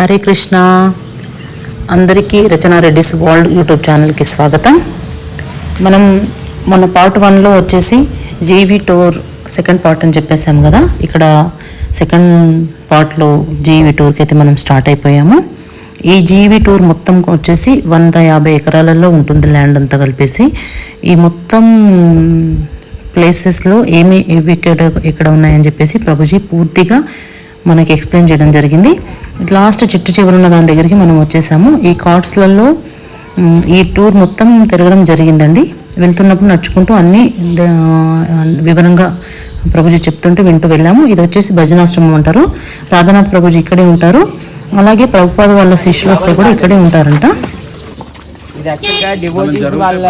హరే కృష్ణ. అందరికీ రచనా Reddy's world YouTube ఛానల్కి స్వాగతం. మనం మన పార్ట్ 1లో వచ్చేసి జీవీ టూర్ సెకండ్ పార్ట్ అని చెప్పేసాం కదా. ఇక్కడ సెకండ్ పార్ట్లో జీవీ టూర్కి అయితే మనం స్టార్ట్ అయిపోయాము. ఈ జీవీ టూర్ మొత్తం వచ్చేసి 150 ఎకరాలలో ఉంటుంది ల్యాండ్ అంతా కలిపేసి. ఈ మొత్తం ప్లేసెస్లో ఏమి ఇక్కడ ఉన్నాయని చెప్పేసి ప్రభుజీ పూర్తిగా మనకి ఎక్స్ప్లెయిన్ చేయడం జరిగింది. లాస్ట్ చిట్టు చివరున్న దాని దగ్గరికి మనం వచ్చేసాము. ఈ కార్డ్స్లలో ఈ టూర్ మొత్తం తిరగడం జరిగిందండి. వెళ్తున్నప్పుడు నడుచుకుంటూ అన్నీ వివరంగా ప్రభుజీ చెప్తుంటే వింటూ వెళ్ళాము. ఇది వచ్చేసి భజనాశ్రమం అంటారు. రాధానాథ్ ప్రభుజీ ఇక్కడే ఉంటారు. అలాగే ప్రభుపాద వాళ్ళ శిష్యులు వస్తే కూడా ఇక్కడే ఉంటారంట. వాళ్ళ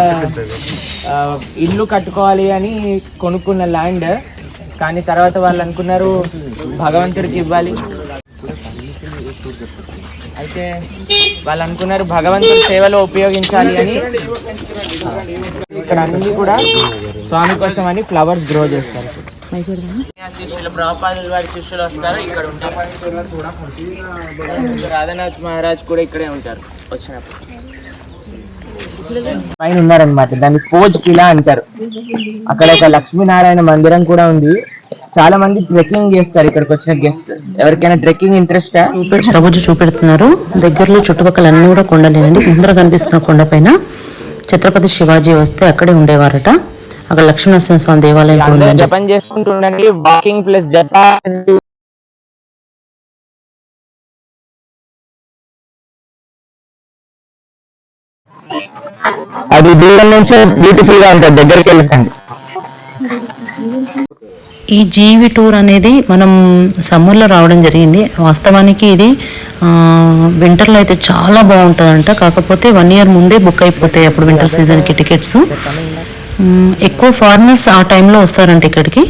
ఇల్లు కట్టుకోవాలి అని కొనుక్కున్న ల్యాండ్, కానీ తర్వాత వాళ్ళు అనుకున్నారు భగవంతుడికి ఇవ్వాలి. అయితే వాళ్ళు అనుకున్నారు భగవంతుడి సేవలో ఉపయోగించాలి అని ఇక్కడ అన్ని కూడా స్వామి కోసం అని ఫ్లవర్స్ గ్రో చేస్తారు. శిష్యులు ప్రభుపాదుల వారి శిష్యులు వస్తారు, ఇక్కడ ఉంటారు. రాధానాథ్ మహారాజ్ కూడా ఇక్కడే ఉంటారు. వచ్చినప్పుడు పైన ఉన్నారనమాట. దాన్ని పోజ్ కిలా అంటారు. అక్కడ ఒక లక్ష్మీనారాయణ మందిరం కూడా ఉంది. చాలా మంది ట్రెక్కింగ్ చేస్తారు ఇక్కడికి వచ్చిన గెస్ట్. ఎవరికైనా ట్రెక్కింగ్ ఇంట్రెస్ట్ ప్రభుజీ చూపెడుతున్నారు. దగ్గరలో చుట్టుపక్కల అన్ని కూడా కొండలేనండి. ముందర కనిపిస్తున్న కొండ పైన ఛత్రపతి శివాజీ వస్తే అక్కడే ఉండేవారట. అక్కడ లక్ష్మీనరసింహ స్వామి దేవాలయం కూడా ఉంది. జపం చేసుకుంటుండండి. వాకింగ్ ప్లస్ జప అది దూరం నుంచే బ్యూటిఫుల్ గా ఉంటుంది, దగ్గరికి వెళ్ళకండి. ఈ జీవి టూర్ అనేది మనం సమ్మర్లో రావడం జరిగింది. వాస్తవానికి ఇది వింటర్లో అయితే చాలా బాగుంటుందంట. కాకపోతే 1 year ముందే బుక్ అయిపోతాయి అప్పుడు వింటర్ సీజన్కి టికెట్స్. ఎక్కువ ఫారినర్స్ ఆ టైంలో వస్తారంట ఇక్కడికి.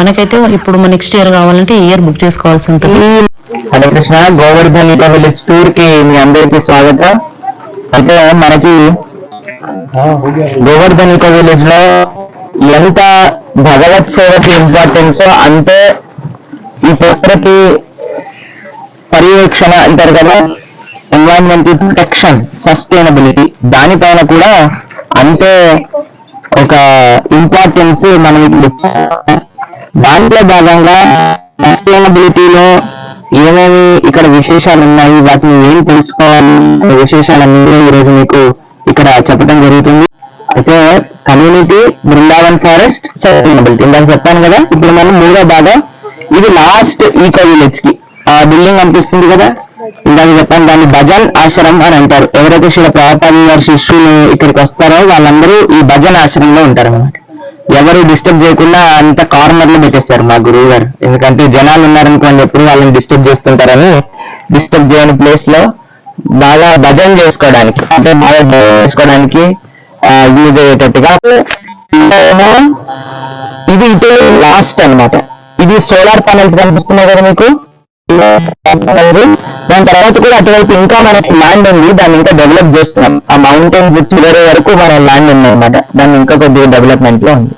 మనకైతే ఇప్పుడు నెక్స్ట్ ఇయర్ కావాలంటే ఈ ఇయర్ బుక్ చేసుకోవాల్సి ఉంటుంది. హరే కృష్ణ. గోవర్ధన్ విలేజ్ టూర్ కి మీ అందరికీ స్వాగతం. అయితే మనకి గోవర్ధన్ విలేజ్ లో ఎంత భగవత్ సేవకి ఇంపార్టెన్స్ అంటే ఈ ప్రకృతి పర్యవేక్షణ అంటారు కదా, ఎన్వైరన్మెంటల్ ప్రొటెక్షన్, సస్టైనబిలిటీ, దానిపైన కూడా అంతే ఒక ఇంపార్టెన్స్ మనం దాంట్లో భాగంగా సస్టైనబిలిటీలో ఏమేమి ఇక్కడ విశేషాలు ఉన్నాయి, వాటిని ఏం తెలుసుకోవాలి, విశేషాలన్నీ ఈరోజు మీకు ఇక్కడ చెప్పడం జరుగుతుంది. అయితే కమ్యూనిటీ, బృందావన్ ఫారెస్ట్, సస్టైనబిలిటీ ఇందాక చెప్పాను కదా. ఇప్పుడు మనం 3వ భాగం. ఇది లాస్ట్ ఈకో విలేజ్ కి ఆ బిల్డింగ్ అనిపిస్తుంది కదా, ఇందాక చెప్పాను, దాన్ని భజన్ ఆశ్రమం అని అంటారు. ఎవరైతే శ్రీ ప్రభుపాద వారి శిష్యులు ఇక్కడికి వస్తారో వాళ్ళందరూ ఈ భజన్ ఆశ్రమంలో ఉంటారు అన్నమాట. ఎవరు డిస్టర్బ్ చేయకుండా అంత కార్నర్ లో పెట్టేస్తారు మా గురువు గారు. ఎందుకంటే జనాలు ఉన్నారనుకోండి, ఎప్పుడు వాళ్ళని డిస్టర్బ్ చేస్తుంటారని డిస్టర్బ్ చేయని ప్లేస్ లో బాగా భజన చేసుకోవడానికి, అంటే బాగా చేసుకోవడానికి యూజ్ అయ్యేటట్టుగా. ఇది ఇటు లాస్ట్ అన్నమాట. ఇది సోలార్ ప్యానెల్స్ కనిపిస్తున్నాయి కదా మీకు. దాని తర్వాత కూడా అటువైపు ఇంకా మనకి ల్యాండ్ ఉంది, దాన్ని ఇంకా డెవలప్ చేస్తున్నాం. ఆ మౌంటైన్స్ చివరి వరకు మన ల్యాండ్ ఉంది అనమాట. దాన్ని ఇంకా కొద్దిగా డెవలప్మెంట్ లో ఉంది.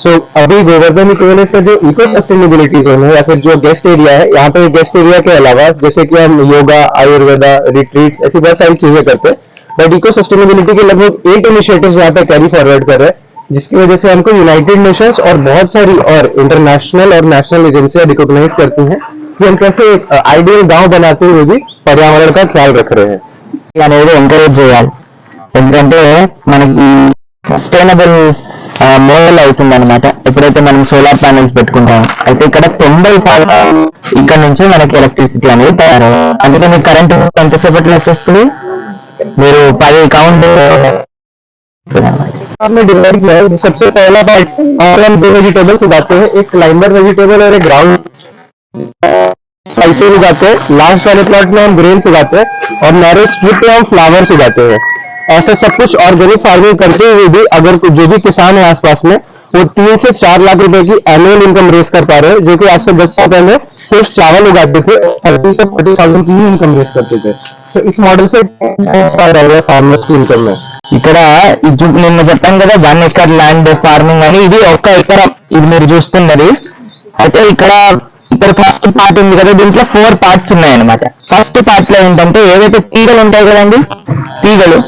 सो अभी गोवर्धन इकोनॉमी का जो इको सस्टेनेबिलिटी जोन है या फिर जो गेस्ट एरिया है, यहाँ पे गेस्ट एरिया के अलावा जैसे कि हम योगा, आयुर्वेदा, रिट्रीट्स, ऐसी बहुत सारी चीजें करते हैं, बट इको सस्टेनेबिलिटी के लगभग 8 इनिशिएटिव्स यहाँ पे कैरी फॉरवर्ड कर रहे हैं, जिसकी वजह से हमको यूनाइटेड नेशंस और बहुत सारी और इंटरनेशनल और नेशनल एजेंसियां रिकॉग्नाइज करती हैं कि हम कैसे एक आइडियल गांव बनाते हुए भी पर्यावरण का ख्याल रख रहे हैं. అనేది ఎంకరేజ్ చేయాలి. ఎందుకంటే మనకి సస్టైనబుల్ మోడల్ అవుతుంది అనమాట ఎప్పుడైతే మనం సోలార్ ప్యానెల్స్ పెట్టుకుంటాం. అయితే ఇక్కడ 90% ఇక్కడ నుంచి మనకి ఎలక్ట్రిసిటీ అనేది తయారవుతుంది. అందుకే మీకు కరెంట్ ఎంతసేపట్లో వచ్చేస్తుంది, మీరు 10 కౌంట్ हमने डिवाइड किया है. सबसे पहला पार्ट और हम 2 वेजिटेबल्स उगाते हैं, एक क्लाइंबर वेजिटेबल और एक ग्राउंड स्पाइसेस उगाते हैं. लास्ट वाले प्लॉट में हम ग्रेन्स उगाते हैं और नैरो स्ट्रिप पे हम फ्लावर्स उगाते हैं. ऐसा सब कुछ ऑर्गेनिक फार्मिंग करते हुए भी अगर जो भी किसान है आसपास में, वो 3 से 4 लाख रुपए की एनुअल इनकम रेस कर पा रहे हैं, जो कि आज से 10 साल पहले सिर्फ चावल उगाते थे, 30 से 40,000 की ही इनकम रेस करते थे. तो इस मॉडल से फार्मर्स की इनकम में ఇక్కడ నిన్న చెప్పాను కదా 1 acre ల్యాండ్ ఫార్మింగ్ అని. ఇది 1 ఎకరం ఇది మీరు చూస్తున్నది. అయితే ఇక్కడ ఇక్కడ ఫస్ట్ పార్ట్ ఉంది కదా, దీంట్లో 4 పార్ట్స్ ఉన్నాయన్నమాట. ఫస్ట్ పార్ట్ లో ఏంటంటే ఏవైతే తీగలు ఉంటాయి కదండి, తీగలు,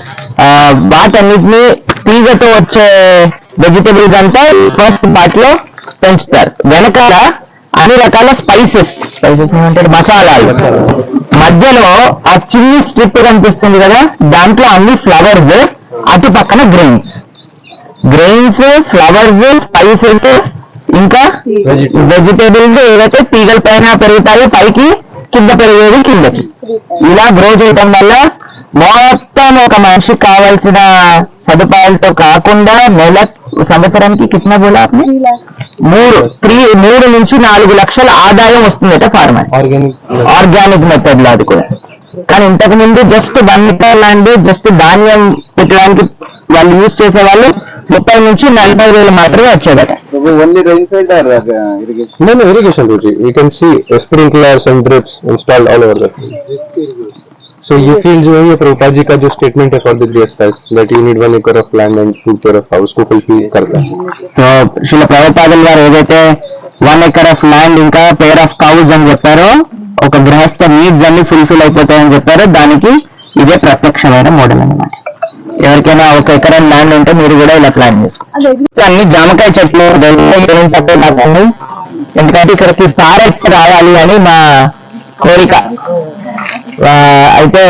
వాటన్నిటిని తీగతో వచ్చే వెజిటబుల్స్ అంతా ఫస్ట్ పార్ట్ లో పెంచుతారు. వెనకాల అన్ని రకాల స్పైసెస్ ఏమంటారు, మసాలాలు. మధ్యలో ఆ చిన్ని స్ట్రిప్ కనిపిస్తుంది కదా, దాంట్లో అన్ని ఫ్లవర్స్, అటు పక్కన గ్రెయిన్స్, ఫ్లవర్స్, స్పైసెస్, ఇంకా వెజిటేబుల్స్ ఏవైతే తీగల పైన పెరుగుతాయో పైకి, కింద పెరిగేది కిందకి. ఇలా గ్రో చేయటం వల్ల మొత్తం ఒక మనిషికి కావాల్సిన సదుపాయాలతో కాకుండా సంవత్సరానికి కిतना बोला आपने 3 నుంచి 4 లక్షల ఆదాయం వస్తుందట ఫార్మర్, ఆర్గానిక్ మెథడ్ లో. అది కూడా కానీ ఇంతకు ముందు జస్ట్ 1 ఎకర్ ల్యాండ్ జస్ట్ ధాన్యం పెట్టడానికి వాళ్ళు యూజ్ చేసే వాళ్ళు 30 నుంచి 40 వేలు మాత్రమే వచ్చేదట. Only rainfall or irrigation? No, irrigation routine. You can see sprinklers and drips installed all over the field. So you feel जो ये प्रभुपाद जी का जो statement है for the gृहस्थास that you need 1 acre of land and 2 acre of house को fulfill करता है. तो శ్రీల ప్రభుపాదుల గారు ఏదైతే 1 acre of land ఇంకా pair of cows అని చెప్పారో, ఒక గృహస్థ నీడ్స్ అన్ని ఫుల్ఫిల్ అయిపోతాయని చెప్పారో, దానికి ఇదే ప్రత్యక్షమైన మోడల్ అన్నమాట. ఎవరికైనా 1 ఎకరం ల్యాండ్ ఉంటే మీరు కూడా ఇలా ప్లాన్ చేసుకోండి. అన్ని జామకాయ చెట్లు చెప్పండి, ఎందుకంటే ఇక్కడికి ప్యారెట్స్ రావాలి అని మా కోరిక. అయితే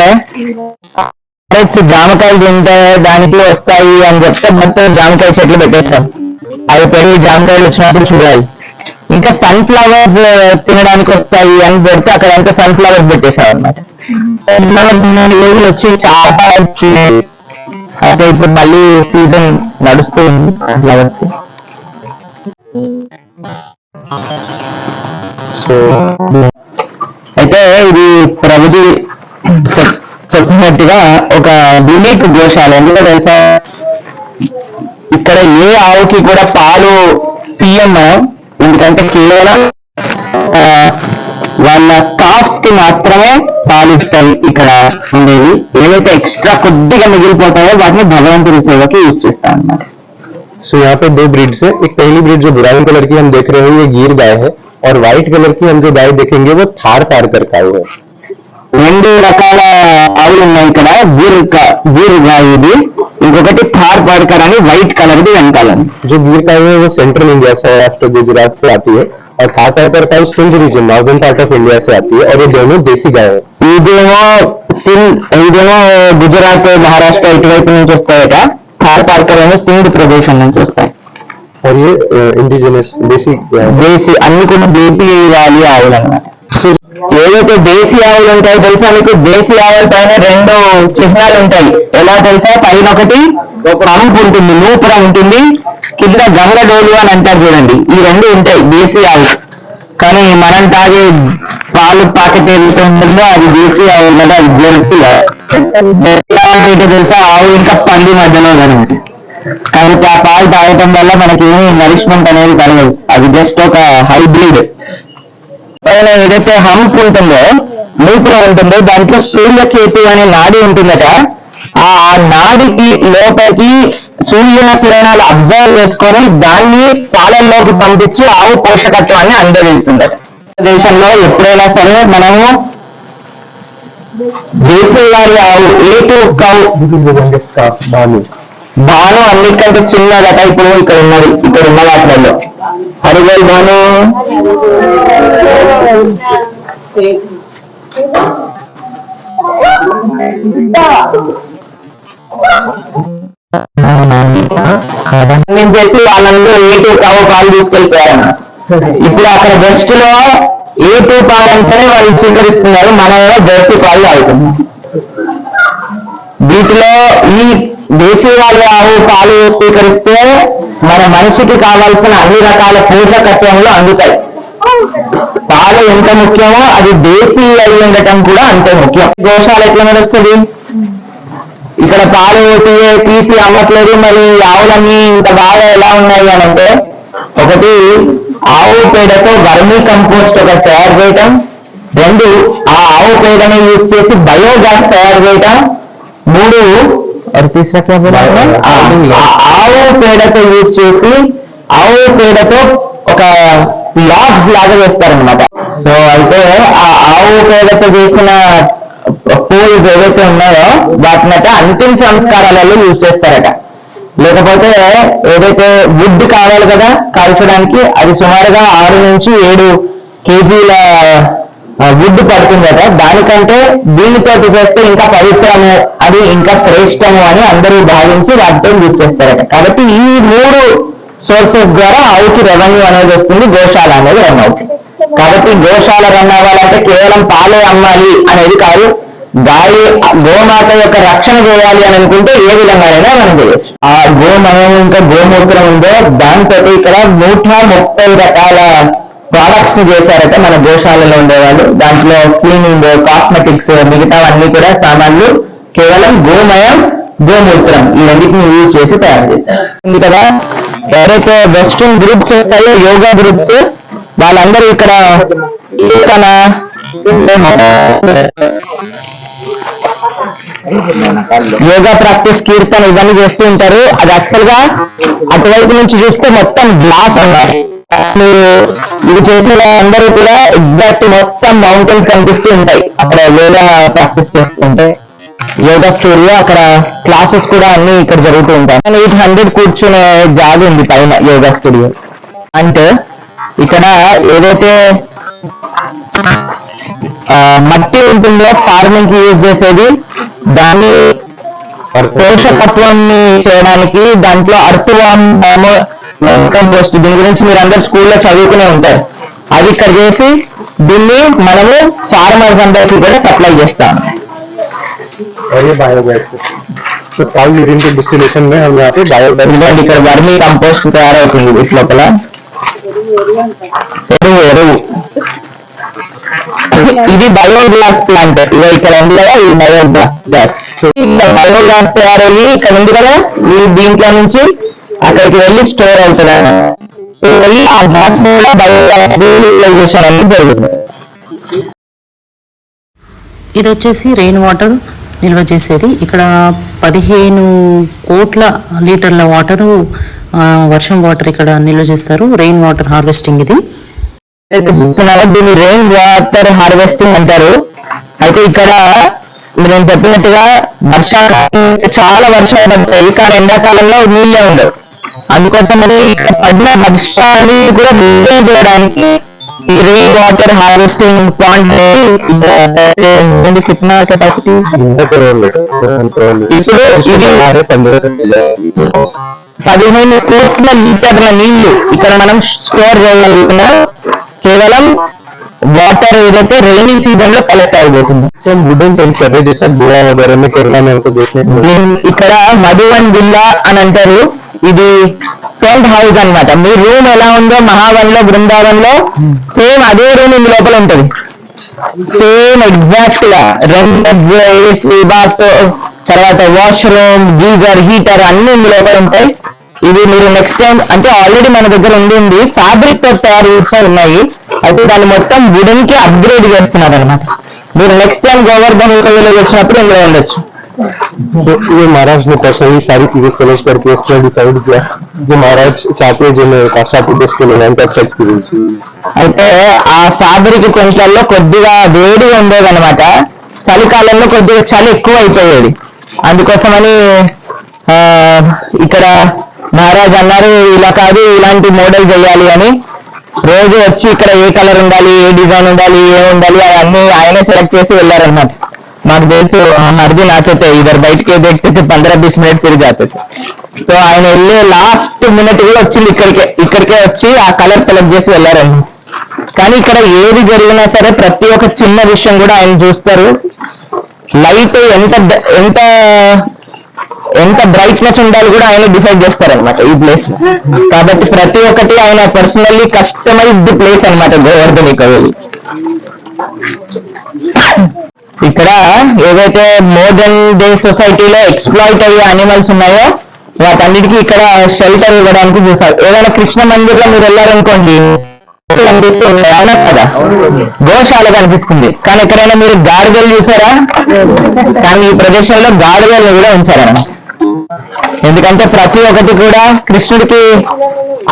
ప్యారెట్స్ జామకాయలు తింటే దానికి వస్తాయి అని చెప్తే మొత్తం జామకాయ చెట్లు పెట్టేస్తాం. అవి పెరిగి జామకాయలు వచ్చినప్పుడు చూడాలి. ఇంకా సన్ఫ్లవర్స్ తినడానికి వస్తాయి అని పెడితే అక్కడ అంతా సన్ఫ్లవర్స్ పెట్టేసాం అనమాట. సన్ఫ్లవర్స్ వచ్చి చాలా అయితే ఇప్పుడు మళ్ళీ సీజన్ నడుస్తూ ఉంది సన్ఫ్లవర్స్. సో అయితే ఇది ప్రభుజీ చెప్పినట్టుగా ఒక యూనిక్ గోశాల. ఎందుకంటే తెలుసా, ఇక్కడ ఏ ఆవుకి కూడా పాలు తీయమ్మ, ఎందుకంటే కేవలం వాళ్ళ కాఫ్స్ కి మాత్రమే పాలు ఇస్తాయి ఇక్కడ ఉండేవి. ఏవైతే ఎక్స్ట్రా కొద్దిగా మిగిలిపోతాయో వాటిని భగవంతుడి సేవకి యూజ్ చేస్తాం అన్నమాట. So यहाँ पे 2 ब्रीड्स है. एक पहली ब्रीड जो ब्राउन कलर की हम देख रहे हैं ये गिर गाय है, और व्हाइट कलर की हम जो गाय देखेंगे वो थार पारकर गाय है. 2 రకాల ఆవులు ఉన్నాయి ఇక్కడ. గిర్ గాయ ఇది, ఇంకొకటి థార్ పార్కర్ అని వైట్ కలర్ ది వెనకాలని. जो गिर गाय है वो सेंट्रल इंडिया से, आफ्टर गुजरात से आती है, और थार पारकर गाय Sindh region northern part of India से आती है, और ये दोनों देसी गाय है. ఇదేమో గుజరాత్, మహారాష్ట్ర ఇటువైపు నుంచి వస్తాయట. థార్ పార్కర్ ఏమో సింధ్ ప్రదేశం నుంచి వస్తాయి. और ये इंडिजिनस देसी అన్ని కూడా దేశీ వాలి ఆవులు అన్నమాట. ఏవైతే దేశీ ఆవులు ఉంటాయో తెలుసా మీకు? దేశీ ఆవుల పైన 2 చిహ్నాలు ఉంటాయి. ఎలా తెలుసా? పైన ఒకటి పంప్ ఉంటుంది, నూపుర ఉంటుంది, కింద గంగడోలు అని అంటారు చూడండి. ఈ 2 ఉంటాయి దేశీ ఆవు. కానీ మనం తాగే పాలు పాకెట్ ఏదైతే ఉంటుందో అది దేశీ ఆవు కదా, అది జెర్సీ ఆవు. తెలుసా? ఆవు ఇంకా పంది మధ్యలో కనిపించి, కాబట్టి ఆ పాలు తాగటం వల్ల మనకి ఏమి నరిష్మెంట్ అనేది కలగదు. అది జస్ట్ ఒక హైబ్రిడ్. పైన ఏదైతే హంప్ ఉంటుందో, నూపురం ఉంటుందో, దాంట్లో సూర్యకేతు అనే నాడి ఉంటుందట. ఆ నాడికి లోపలికి సూర్య కిరణాలు అబ్జర్వ్ చేసుకొని దాన్ని పాలల్లోకి పంపించి ఆవు పోషకత్వాన్ని అందజేస్తుందట. దేశంలో ఎప్పుడైనా సరే మనము దేశీ వారి ఆవు A2 కౌ భాను అన్నిటికంటే చిన్నదట. ఇప్పుడు ఇక్కడ ఉన్న వాటిలో హరిగోల్ భాను చేసి వాళ్ళందరూ A2 కౌ పాలు తీసుకెళ్ళిపోయారన్న. ఇప్పుడు అక్కడ వెస్ట్ లో A2 పాలు అంటేనే వాళ్ళు స్వీకరిస్తున్నారు, మనమేమో జెర్సీ పాలు తాగుతున్నాం. వీటిలో ఈ దేశీ వాళ్ళ ఆవు పాలు స్వీకరిస్తే మన మనిషికి కావాల్సిన అన్ని రకాల పోషకత్వంలో అందుతాయి. పాలు ఎంత ముఖ్యమో అది దేశీ అయి ఉండటం కూడా అంతే ముఖ్యం. గోశాల ఎట్లా నడుస్తుంది? ఇక్కడ పాలు తీసి అమ్మట్లేదు. మరి ఆవులన్నీ ఇంత బాగా ఎలా ఉన్నాయి అని అంటే, ఒకటి ఆవు పేడతో వర్మీ కంపోస్ట్ ఒకటి తయారు చేయటం, 2 ఆ ఆవు పేడని యూజ్ చేసి బయోగ్యాస్ తయారు చేయటం, 3 ఆవు పేడతో యూజ్ చేసి ఆవు పేడతో ఒక లాగ్స్ లాగా చేస్తారనమాట. సో అయితే ఆ ఆవు పేడతో చేసిన పోల్స్ ఏవైతే ఉన్నాయో వాటిని అయితే అంతిమ సంస్కారాలలో యూజ్ చేస్తారట. లేకపోతే ఏదైతే వుడ్ కావాలి కదా కాల్చడానికి, అది సుమారుగా 6 నుంచి 7 కేజీల వుడ్ పడుతుందట. దానికంటే దీనితో చేస్తే ఇంకా పవిత్రము, అది ఇంకా శ్రేష్టము అని అందరూ భావించి వాటితో యూజ్ చేస్తారట. కాబట్టి ఈ 3 సోర్సెస్ ద్వారా ఆవుకి రెవెన్యూ అనేది వస్తుంది, గోశాల అనేది రన్ అవుతుంది. కాబట్టి గోశాల రన్ అవ్వాలంటే కేవలం పాలే అమ్మాలి అనేది కాదు, గోమాత యొక్క రక్షణ చేయాలి అని అనుకుంటే ఏ విధంగానైనా మనం చేయొచ్చు. ఆ గోమయం ఇంకా గోమూత్రం ఉందో దాంతో ఇక్కడ 130 రకాల ప్రొడక్ట్స్ ని చేశారట మన గోశాలలో ఉండేవాళ్ళు. దాంట్లో క్లీనింగ్, కాస్మెటిక్స్, మిగతావన్నీ కూడా సామాన్లు కేవలం గోమయం, గోమూత్రం ఈ రెండింటిని యూజ్ చేసి తయారు చేశారు. ఉంది కదా, ఎవరైతే వెస్ట్రన్ గ్రూప్స్ వస్తాయో యోగా గ్రూప్స్, వాళ్ళందరూ ఇక్కడ యోగా ప్రాక్టీస్, కీర్తన ఇవన్నీ చేస్తూ ఉంటారు. అది యాక్చువల్ గా అటువైపు నుంచి చూస్తే మొత్తం గ్లాస్ అన్నారు. మీరు ఇది చేసిన అందరూ కూడా ఎగ్జాక్ట్ మొత్తం మౌంటైన్స్ కనిపిస్తూ ఉంటాయి అక్కడ యోగా ప్రాక్టీస్ చేస్తుంటే. యోగా స్టూడియో, అక్కడ క్లాసెస్ కూడా అన్ని ఇక్కడ జరుగుతూ ఉంటాయి. 800 కూర్చునే జాగా ఉంది పైన యోగా స్టూడియో. అంటే ఇక్కడ ఏదైతే మట్టి ఉంటుందో ఫార్మింగ్ కి యూజ్ చేసేది, దాన్ని పోషకత్వాన్ని చేయడానికి దాంట్లో అర్త్వామ్, కంపోస్ట్, దీని గురించి మీరు అందరు స్కూల్లో చదువుకునే ఉంటారు. అది ఇక్కడ చేసి దీన్ని మనము ఫార్మర్స్ అందరికీ కూడా సప్లై చేస్తాం. ఇక్కడ వర్మీ కంపోస్ట్ తయారవుతుంది వీటి లోపల. ఎరువు ఇది బయోగ్యాస్ ప్లాంట్. ఇక ఇక్కడ ఉంది కదా ఈ బయోగ్యాస్. బయోగ్యాస్ తయారయ్యి ఇక్కడ ఉంది కదా, ఈ దీంట్లో నుంచి అక్కడికి వెళ్ళి స్టోర్ అవుతుంది. వెళ్ళి ఆ గ్యాస్ కూడా బయోగ్యాస్ యూటిలైజేషన్ అనేది జరుగుతుంది. ఇది వచ్చేసి రెయిన్ వాటర్ నిల్వ చేసేది. ఇక్కడ 15 కోట్ల లీటర్ల వాటరు, వర్షం వాటర్ ఇక్కడ నిల్వ చేస్తారు. రెయిన్ వాటర్ హార్వెస్టింగ్ ఇది. దీన్ని రెయిన్ వాటర్ హార్వెస్టింగ్ అంటారు. అయితే ఇక్కడ నేను చెప్పినట్టుగా చాలా వర్షాలు పడతాయి, కానీ ఎండాకాలంలో నీళ్ళే ఉండవు. అందుకోసం పడిన వర్షాన్ని కూడా మెయింటైన్ చేయడానికి ఈ రెయిన్ వాటర్ హార్వెస్టింగ్ పాయింట్ కిतना కెపాసిటీ ఇప్పుడు ఇది 15 కోట్ల లీటర్ల నీళ్లు ఇక్కడ మనం స్టోర్ చేయగలుగుతున్నాం. కేవలం वाटर ఏదైతే రైనీ సీజన్ లో కలెక్ట్ అయిపోతుంది. సో వుడెన్ సెన్సర్ जैसा गोवा वगैरह में केरला में हमको देखने ఇక్కడ మధువన్ విల్లా అని అంటారు. ఇది టెంట్ హౌస్ అన్నమాట. మీ రూమ్ ఎలా ఉందో మహావన్ లో, బృందావన్ లో సేమ్ అదే రూమ్ ఇందు లోపల ఉంటుంది. సేమ్ ఎగ్జాక్ట్ గా రెంట్, ఏసీ, బాత్, తర్వాత వాష్రూమ్, గీజర్, హీటర్ అన్ని ఇందు లోపల ఉంటాయి. ఇది మీరు నెక్స్ట్ టైం అంటే ఆల్రెడీ మన దగ్గర ఉంది, ఫ్యాబ్రిక్ తో తయారు చేసినవి ఉన్నాయి. అయితే దాన్ని మొత్తం వుడెన్ కి అప్గ్రేడ్ చేస్తున్నారు అనమాట. మీరు నెక్స్ట్ టైం గోవర్ధన్ విలేజ్ వచ్చినప్పుడు ఇందులో ఉండొచ్చు. ये महाराज ने पर्सनली सारी चीजें सेलेक्ट करके उसने डिसाइड किया कि महाराज चाहते जो मैं काशा प्रदेश के लोगों का एक्सपीरियंस. అయితే ఆ ఫ్యాబ్రిక్ కొంచెంలో కొద్దిగా వేడిగా ఉండేది అనమాట. చలికాలంలో కొద్దిగా చలి ఎక్కువ అయిపోయేది. అందుకోసమని ఇక్కడ మహారాజ్ అన్నారు ఇలా కాదు, ఇలాంటి మోడల్ చేయాలి అని. రోజు వచ్చి ఇక్కడ ఏ కలర్ ఉండాలి, ఏ డిజైన్ ఉండాలి, ఏ ఉండాలి అవన్నీ ఆయనే సెలెక్ట్ చేసి వెళ్ళారనమాట. మాకు తెలుసు మర్ది నాకైతే ఇద్దరు బయటకి देखते 15-20 मिनट తిరిగి जाते. సో ఆయన వెళ్ళే లాస్ట్ మినిట్ కూడా వచ్చింది ఇక్కడికే వచ్చి ఆ కలర్ సెలెక్ట్ చేసి వెళ్ళారనమాట. కానీ ఇక్కడ ఏది జరిగినా సరే ప్రతి ఒక్క చిన్న విషయం కూడా ఆయన చూస్తారు. లైట్ ఎంత బ్రైట్నెస్ ఉండాలి కూడా ఆయన డిసైడ్ చేస్తారనమాట ఈ ప్లేస్. కాబట్టి ప్రతి ఒక్కటి ఆయన పర్సనల్లీ కస్టమైజ్డ్ ప్లేస్ అనమాట గోవర్ధన్ వెళ్ళి. ఇక్కడ ఏదైతే మోడర్న్ డే సొసైటీలో ఎక్స్ప్లాయిట్ అయ్యే అనిమల్స్ ఉన్నాయో వాటన్నిటికీ ఇక్కడ షెల్టర్ ఇవ్వడానికి చూసారు. ఏదైనా కృష్ణ మందిర్లో మీరు వెళ్ళారనుకోండి కనిపిస్తుంది అవునా కదా, గోశాల కనిపిస్తుంది. కానీ ఎక్కడైనా మీరు గాడిదలు చూసారా? కానీ ఈ ప్రదేశంలో గాడిదలను కూడా ఉంచారన్నమాట. ఎందుకంటే ప్రతి ఒక్కటి కూడా కృష్ణుడికి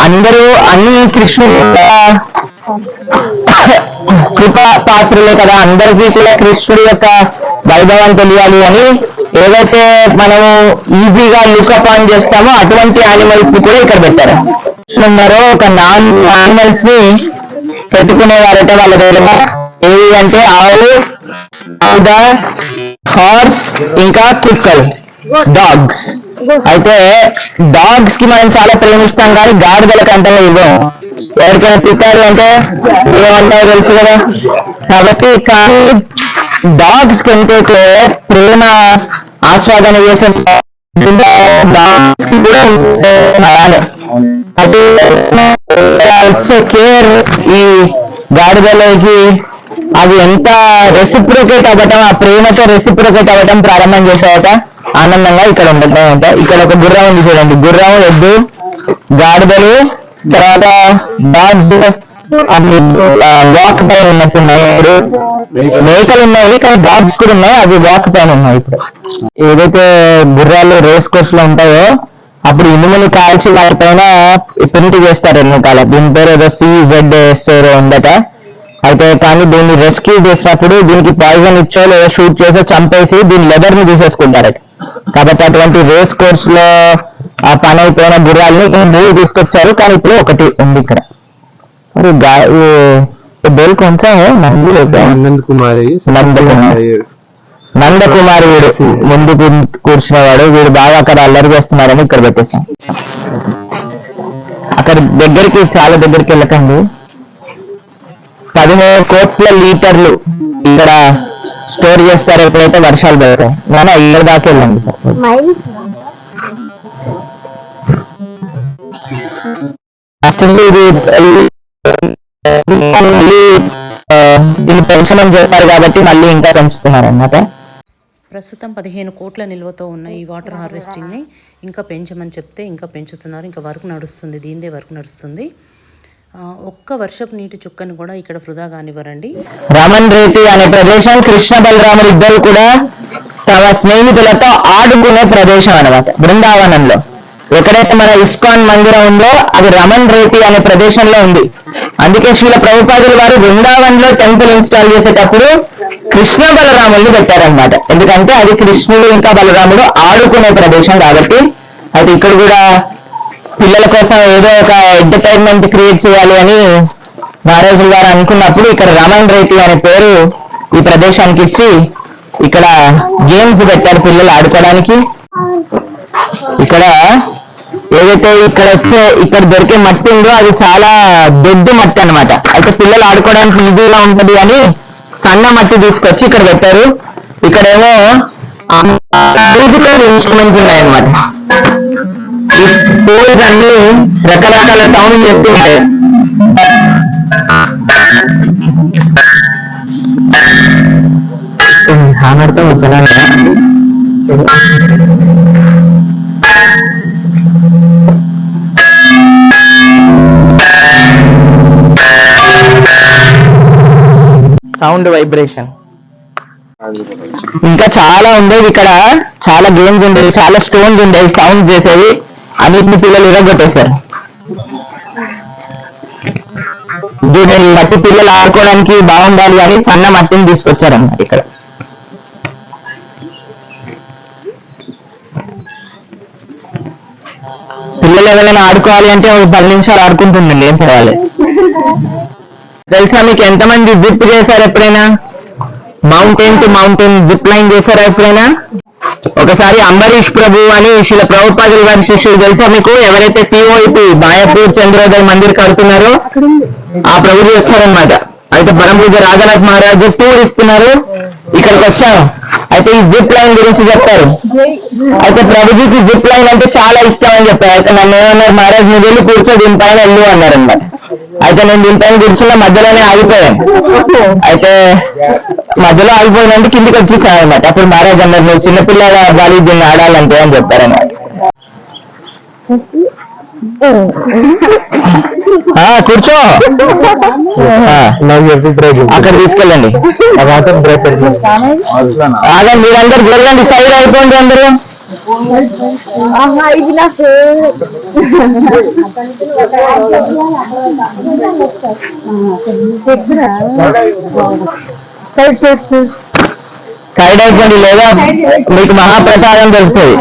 అందరూ అన్ని కృష్ణుడు కృపా పాత్రలే కదా, అందరికీ కూడా కృష్ణుడి యొక్క వైభవం తెలియాలి అని ఏవైతే మనము ఈజీగా లుకప్ ఆన్ చేస్తామో అటువంటి యానిమల్స్ ని కూడా ఇక్కడ పెట్టారు. మరో ఒక యానిమల్స్ ని పెట్టుకునేవారట వాళ్ళ దగ్గర. ఏవి అంటే ఆవు, హార్స్, ఇంకా కుక్కలు, డాగ్స్. అయితే డాగ్స్ కి మనం చాలా ప్రేమిస్తాం కానీ గాడిదలకు అంతగా ఇవ్వం. ఎవరికైనా తిట్టారు అంటే ఏమంటారో తెలుసు కదా. కాబట్టి కానీ డాగ్స్ కంటే ప్రేమ ఆస్వాదన చేసే డాగ్స్ కి కూడా ఇచ్చే కేర్ ఈ గాడిదలకి అది ఎంత రెసిప్రోకేట్ అవ్వటం, ఆ ప్రేమతో రెసిప్రోకేట్ అవ్వటం ప్రారంభం చేసేవట ఆనందంగా ఇక్కడ ఉండటం అంట. ఇక్కడ ఒక గుర్రం ఉంది చూడండి, గుర్రం, ఎద్దు, గాడిదలు, తర్వాత డాగ్స్ వాక్ పైన ఉన్నట్టున్నాయి. ఇప్పుడు మేకలు ఉన్నాయి కానీ డాగ్స్ కూడా ఉన్నాయి, అవి వాక్ పైన ఉన్నాయి. ఇప్పుడు ఏదైతే గుర్రాలు రేస్ కోర్స్ లో ఉంటాయో అప్పుడు ఇనుముని కాల్చి వాటిపైన ప్రింట్ చేస్తారు ఎన్నికాల. దీని పేరు ఏదో CZS ఉందట. అయితే కానీ దీన్ని రెస్క్యూ చేసినప్పుడు దీనికి పాయిజన్ ఇచ్చో లేదా షూట్ చేసో చంపేసి దీని లెదర్ ని తీసేసుకుంటారట. కాబట్టి అటువంటి రేస్ కోర్స్ లో ఆ పని అయిపోయిన గుర్రాలని మూడు తీసుకొచ్చారు, కానీ ఇప్పుడు ఒకటి ఉంది ఇక్కడ. బేల్ కొంచెం నందకుమారి వీడు ముందు కూర్చునేవాడు, వీడు బాగా అక్కడ అల్లరి చేస్తున్నారని ఇక్కడ పెట్టేశాం. అక్కడ దగ్గరికి చాలా దగ్గరికి వెళ్ళకండి. 13 కోట్ల లీటర్లు ఇక్కడ స్టోర్ చేస్తారు ఎప్పుడైతే వర్షాలు పడతాయి. మనం ఇక్కడ దాకా వెళ్ళండి సార్. యాక్చువల్లీ ఇది పెన్షన్ అని చెప్పారు కాబట్టి మళ్ళీ ఇంకా పెంచుతున్నారు అన్నమాట. ప్రస్తుతం 15 కోట్ల నిల్వతో ఉన్న ఈ వాటర్ హార్వెస్టింగ్ని ఇంకా పెంచమని చెప్తే ఇంకా పెంచుతున్నారు. ఇంకా వర్క్ నడుస్తుంది, దీనిదే వర్క్ నడుస్తుంది. ఒక్క వర్షపు నీటి చుక్కను కూడా ఇక్కడ వృధా కానివ్వరండి. రమణ్ రెడ్డి అనే ప్రదేశం కృష్ణ బలరాములు ఇద్దరు కూడా తమ స్నేహితులతో ఆడుకునే ప్రదేశం అన్నమాట. బృందావనంలో ఎక్కడైతే మన ఇస్కాన్ మందిరం ఉందో అది రమణ్ రెడ్డి అనే ప్రదేశంలో ఉంది. అందుకే శ్రీల ప్రభుపాదులు వారు బృందావనంలో టెంపుల్ ఇన్స్టాల్ చేసేటప్పుడు కృష్ణ బలరాముల్ని పెట్టారనమాట. ఎందుకంటే అది కృష్ణుడు ఇంకా బలరాముడు ఆడుకునే ప్రదేశం కాబట్టి. అది ఇక్కడ కూడా పిల్లల కోసం ఏదో ఒక ఎంటర్టైన్మెంట్ క్రియేట్ చేయాలి అని మహారాజులు గారు అనుకున్నప్పుడు ఇక్కడ రమణ్ రెడ్డి అనే పేరు ఈ ప్రదేశానికి ఇచ్చి ఇక్కడ గేమ్స్ పెట్టారు పిల్లలు ఆడుకోవడానికి. ఇక్కడ ఏదైతే ఇక్కడ దొరికే మట్టి ఉందో అది చాలా దొడ్డు మట్టి అన్నమాట. అయితే పిల్లలు ఆడుకోవడానికి ఈజీగా ఉంటుంది అని సన్న మట్టి తీసుకొచ్చి ఇక్కడ పెట్టారు. ఇక్కడేమో మ్యూజికల్ ఇన్స్ట్రుమెంట్స్ ఉన్నాయన్నమాట. ఈ పోల్స్ అన్ని రకరకాల సౌండ్ చేస్తూ ఉంటాయి. హానర్తో వచ్చానా సౌండ్ వైబ్రేషన్. ఇంకా చాలా ఉండేవి ఇక్కడ, చాలా గేమ్స్ ఉండేవి, చాలా స్టోన్స్ ఉండేవి సౌండ్ చేసేవి. అన్నిటిని పిల్లలు ఇరగొట్టేశారు. దీని మట్టి పిల్లలు ఆడుకోవడానికి బాగుండాలి అని సన్న మట్టిని తీసుకొచ్చారన్నమాట ఇక్కడ. పిల్లలు ఎవరైనా ఆడుకోవాలి అంటే 10 నిమిషాలు ఆడుకుంటుందండి, ఏం పర్వాలేదు. తెలుసా మీకు ఎంతమంది జిప్ చేశారు ఎప్పుడైనా? Mountain to mountain zip line చేశారా ఎప్పుడైనా? ఒకసారి అంబరీష్ ప్రభు అని శ్రీల ప్రభుపాదుల వారి శిష్యులు తెలుసా మీకు? ఎవరైతే POIP బాయపూర్ చంద్రోదయ మందిర్ కడుతున్నారో ఆ ప్రభుజీ వచ్చారనమాట. అయితే పరమపూజ రాజనాథ్ మహారాజు టూర్ ఇస్తున్నారు, ఇక్కడికి వచ్చాం. అయితే ఈ జిప్ లైన్ గురించి చెప్పారు. అయితే ప్రభుజీకి జిప్ లైన్ అంటే చాలా ఇష్టం అని చెప్పారు. అయితే నన్ను ఏమన్నారు, మహారాజ్ నువ్వు వెళ్ళి కూర్చో దీనిపైన వెళ్ళు అన్నారనమాట. అయితే నేను దీనిపైన కూర్చున్న మధ్యలోనే ఆగిపోయాను. అయితే మధ్యలో ఆగిపోయినందుకు కిందికి వచ్చేసాను అనమాట. అప్పుడు మహారాజ్ అన్నారు, నువ్వు చిన్నపిల్లల అవ్వాలి దీన్ని ఆడాలంటే అని చెప్పారన్నమాట. కూర్చో, అక్కడ తీసుకెళ్ళండి. ఆగండి, మీరందరూ జరగండి, సైడ్ అయిపోండి అందరూ. ఇది నా ఫేవరెట్. సైడ్ అయిపోండి లేదా మీకు మహాప్రసాదం దొరుకుతుంది.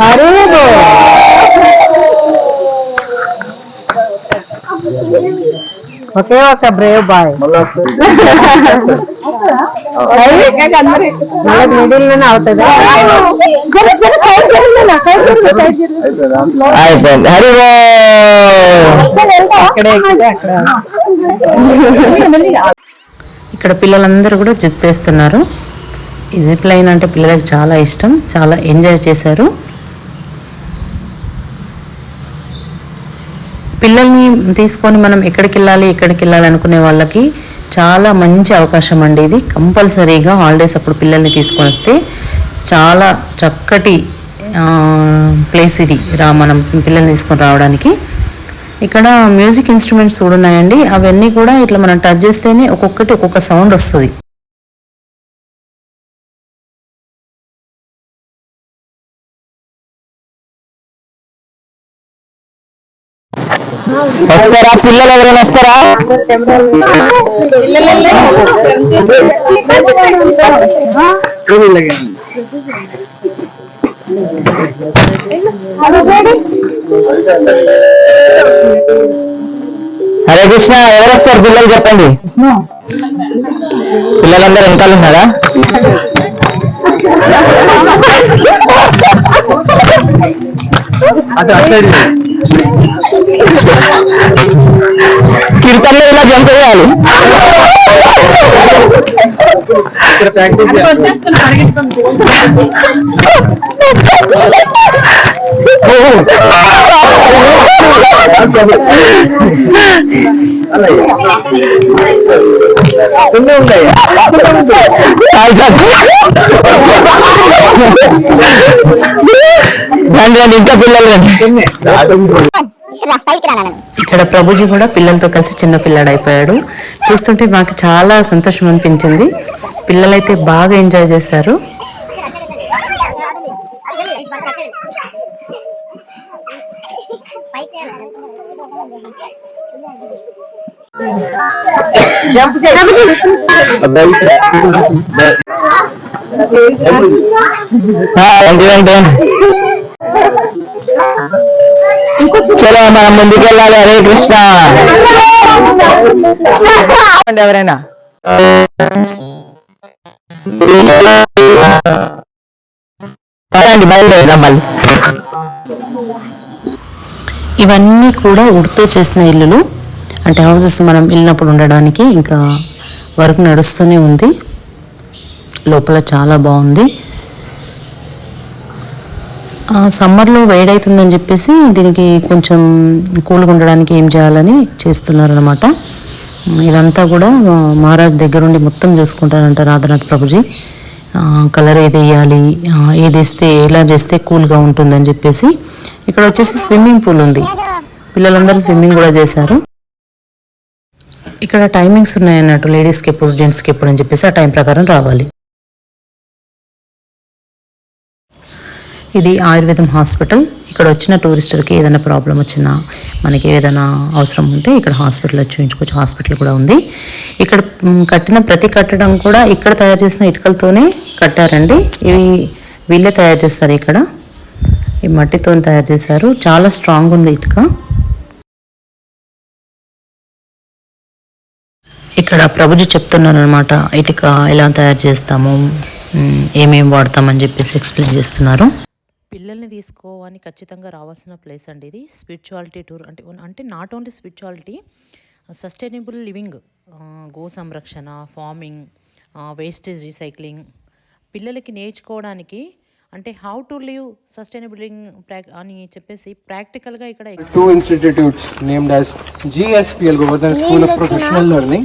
అరే ఒకే ఒక బ్రేవ్ బాయ్ మిడిల్ అవుతుంది. అయిపోయింది. హరి ఇక్కడ పిల్లలందరూ కూడా జిప్ చేస్తున్నారు. ఈ జిప్ లైన్ అంటే పిల్లలకు చాలా ఇష్టం, చాలా ఎంజాయ్ చేశారు. పిల్లల్ని తీసుకొని మనం ఎక్కడికి వెళ్ళాలి అనుకునే వాళ్ళకి చాలా మంచి అవకాశం అండి ఇది. కంపల్సరీగా హాలిడేస్ అప్పుడు పిల్లల్ని తీసుకొని వస్తే చాలా చక్కటి ప్లేస్ ఇది మనం పిల్లల్ని తీసుకొని రావడానికి. ఇక్కడ మ్యూజిక్ ఇన్స్ట్రుమెంట్స్ కూడా ఉన్నాయండి. అవన్నీ కూడా ఇట్లా మనం టచ్ చేస్తేనే ఒక్కొక్కటి ఒక్కొక్క సౌండ్ వస్తుంది. వస్తారా పిల్లలు ఎవరైనా వస్తారా? హరే కృష్ణ, ఎవరు వస్తారు పిల్లలు చెప్పండి. పిల్లలందరూ వెనకాల ఉన్నారా? కీర్తనలో ఇలా జంప్ చేయాలి. ఇంకా పిల్లలు ఇక్కడ ప్రభుజీ కూడా పిల్లలతో కలిసి చిన్న పిల్లాడు అయిపోయాడు. చూస్తుంటే మాకు చాలా సంతోషం అనిపించింది. పిల్లలైతే బాగా ఎంజాయ్ చేశారు. చలో మనం ముందుకెళ్ళాలి. హరే కృష్ణ. ఎవరైనా బయలుదేరదాం మళ్ళీ. ఇవన్నీ కూడా ఉడ్తో చేసిన ఇల్లులు, అంటే హౌసెస్ మనం వెళ్ళినప్పుడు ఉండడానికి. ఇంకా వర్క్ నడుస్తూనే ఉంది. లోపల చాలా బాగుంది. సమ్మర్లో వేడవుతుందని చెప్పేసి దీనికి కొంచెం కూల్గా ఉండడానికి ఏం చేయాలని చేస్తున్నారనమాట. ఇదంతా కూడా మహారాజ్ దగ్గరుండి మొత్తం చూసుకుంటారంట రాధానాథ్ ప్రభుజీ. కలర్ ఏది వేయాలి, ఏది వేస్తే ఎలా చేస్తే కూల్గా ఉంటుందని చెప్పేసి. ఇక్కడ వచ్చేసి స్విమ్మింగ్ పూల్ ఉంది. పిల్లలందరూ స్విమ్మింగ్ కూడా చేశారు. ఇక్కడ టైమింగ్స్ ఉన్నాయన్నట్టు, లేడీస్కి ఎప్పుడు జెంట్స్కి ఎప్పుడు అని చెప్పేసి ఆ టైం ప్రకారం రావాలి. ఇది ఆయుర్వేదం హాస్పిటల్. ఇక్కడ వచ్చిన టూరిస్టులకి ఏదైనా ప్రాబ్లం వచ్చినా, మనకి ఏదైనా అవసరం ఉంటే ఇక్కడ హాస్పిటల్లో చూపించుకోవచ్చు. హాస్పిటల్ కూడా ఉంది. ఇక్కడ కట్టిన ప్రతి కట్టడం కూడా ఇక్కడ తయారు చేసిన ఇటుకలతోనే కట్టారండి. ఇవి వీళ్ళే తయారు చేస్తారు. ఇక్కడ ఈ మట్టితో తయారు చేశారు. చాలా స్ట్రాంగ్ ఉంది ఇటుక. ఇక్కడ ప్రభుజీ చెప్తున్నారు అనమాట, ఇటుక ఎలా తయారు చేస్తాము, ఏమేమి వాడతామని చెప్పేసి ఎక్స్ప్లెయిన్ చేస్తున్నారు. పిల్లల్ని తీసుకోవని ఖచ్చితంగా రావాల్సిన ప్లేస్ అండి ఇది. స్పిరిచువాలిటీ టూర్ అంటే not only spirituality, sustainable living, go సంరక్షణ, ఫార్మింగ్, వేస్టేజ్ రీసైక్లింగ్, పిల్లలకి నేర్చుకోవడానికి అంటే హౌ టు లివ్ సస్టైనబుల్ అని చెప్పేసి ప్రాక్టికల్గా ఇక్కడ 2 institutes named as GSPL Govardhan School of Professional Learning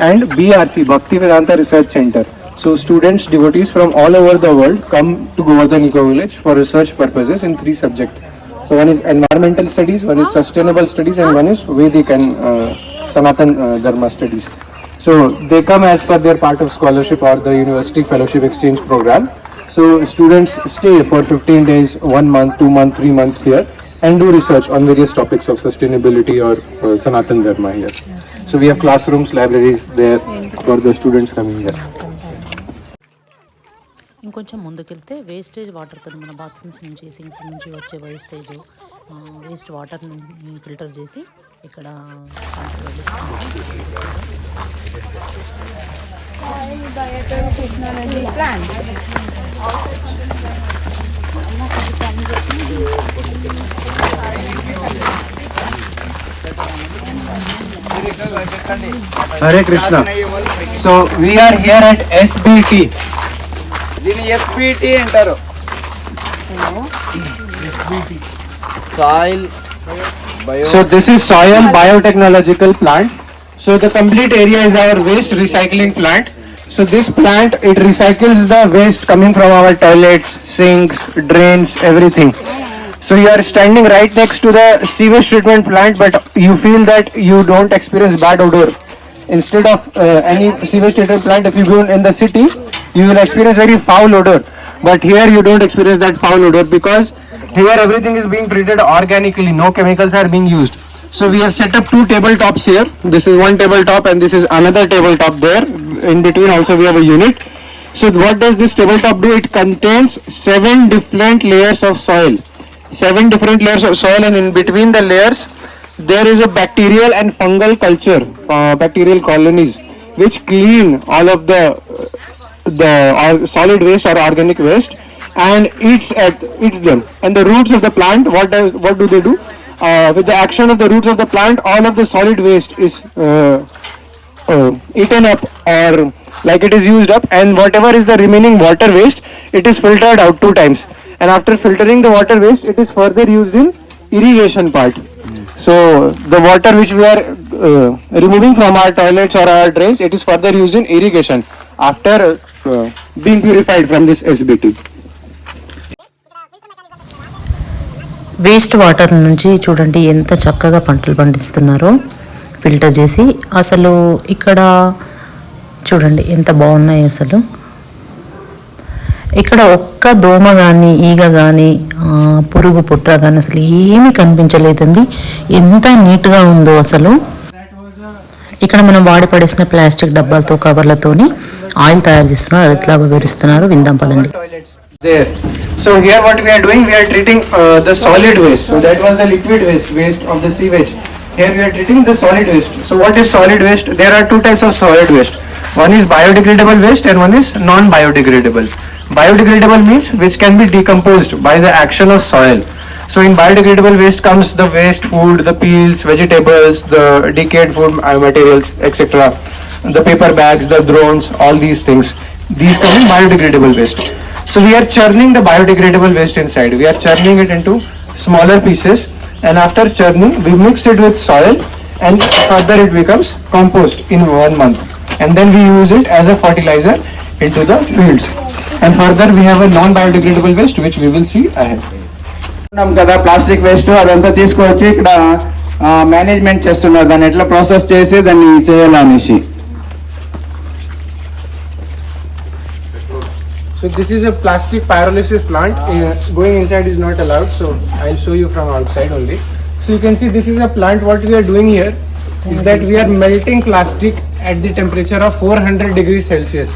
and BRC Bhakti Vedanta Research Center. So students, devotees from all over the world come to Govardhan Eco Village for research purposes in 3 subjects. So one is environmental studies, one is sustainable studies, and one is Vedic and Sanatan Dharma studies. So they come as per their part of scholarship or the university fellowship exchange program. So students stay for 15 days, 1 month, 2 months, 3 months here and do research on various topics of sustainability or Sanatan Dharma here. So we have classrooms, libraries there for the students coming here. ఇంకొంచెం ముందుకెళ్తే wastage వాటర్తో మన bathrooms నుంచి sync నుంచి వచ్చే waste వాటర్ని filter చేసి ఇక్కడ Hare Krishna. So we are here at SBT. దీని ఎస్బిటి అంటారు. Soil So this is soil biotechnological plant. So the complete area is our waste recycling plant. So this plant, it recycles the waste coming from our toilets, sinks, drains, everything. So you are standing right next to the sewage treatment plant, but you feel that you don't experience bad odor. Instead of any sewage treatment plant, if you go in the city, you will experience very foul odor. But here you don't experience that foul odor because here everything is being treated organically, no chemicals are being used. So we have set up 2 tabletops here. This is one tabletop and this is another tabletop there. In between also we have a unit. So what does this tabletop do? It contains 7 different layers of soil. 7 different layers of soil, and in between the layers there is a bacterial and fungal culture, bacterial colonies, which clean all of the solid waste or organic waste and eats them. And the roots of the plant, what do they do? With the action of the roots of the plant, all of the solid waste is eaten up, or like it is used up, and whatever is the remaining water waste, it is filtered out 2 times. And after filtering the water waste, it is further used in irrigation part. So the water which we are removing from our toilets or our drains, it is further used in irrigation after being purified from this SBT. Waste water నుంచి చూడండి ఎంత చక్కగా పంటలు పండిస్తున్నారో filter చేసి. అసలు ఇక్కడ చూడండి ఎంత బాగున్నాయి అసలు. ఇక్కడ ఒక్క దోమ కానీ ఈగ కానీ పురుగు పుట్ర కానీ అసలు ఏమీ కనిపించలేదండి. ఎంత నీట్గా ఉందో అసలు. ఇక్కడ మనం వాడి పడేసిన ప్లాస్టిక్ డబ్బాలతో కవర్లతోని ఆయిల్ తయారు చేస్తున్నారు. ఎట్లా వివరిస్తున్నారు విందాం పదండి. There. So here what we are doing, we are treating the solid waste. So that was the liquid waste of the sewage. Here we are treating the solid waste. So what is solid waste? There are 2 types of solid waste. One is biodegradable waste and one is non-biodegradable. Biodegradable means which can be decomposed by the action of soil. So in biodegradable waste comes the waste food, the peels, vegetables, the decayed food materials, etc. The paper bags, the drones, all these things. These come in biodegradable waste. So we are churning the biodegradable waste inside. We are churning it into smaller pieces, and after churning we mix it with soil, and further it becomes compost in 1 month, and then we use it as a fertilizer into the fields. And further we have a non-biodegradable waste which we will see ahead. కదా plastic waste అదంతా తీసుకొచ్చి ఇక్కడ management చేస్తున్నారు, దాన్ని ఎట్లా process చేసి దాన్ని చేయాలనేసి. So this is a plastic pyrolysis plant. Going inside is not allowed, so I'll show you from outside only. So you can see this is a plant. What we are doing here is that we are melting plastic at the temperature of 400 degrees Celsius.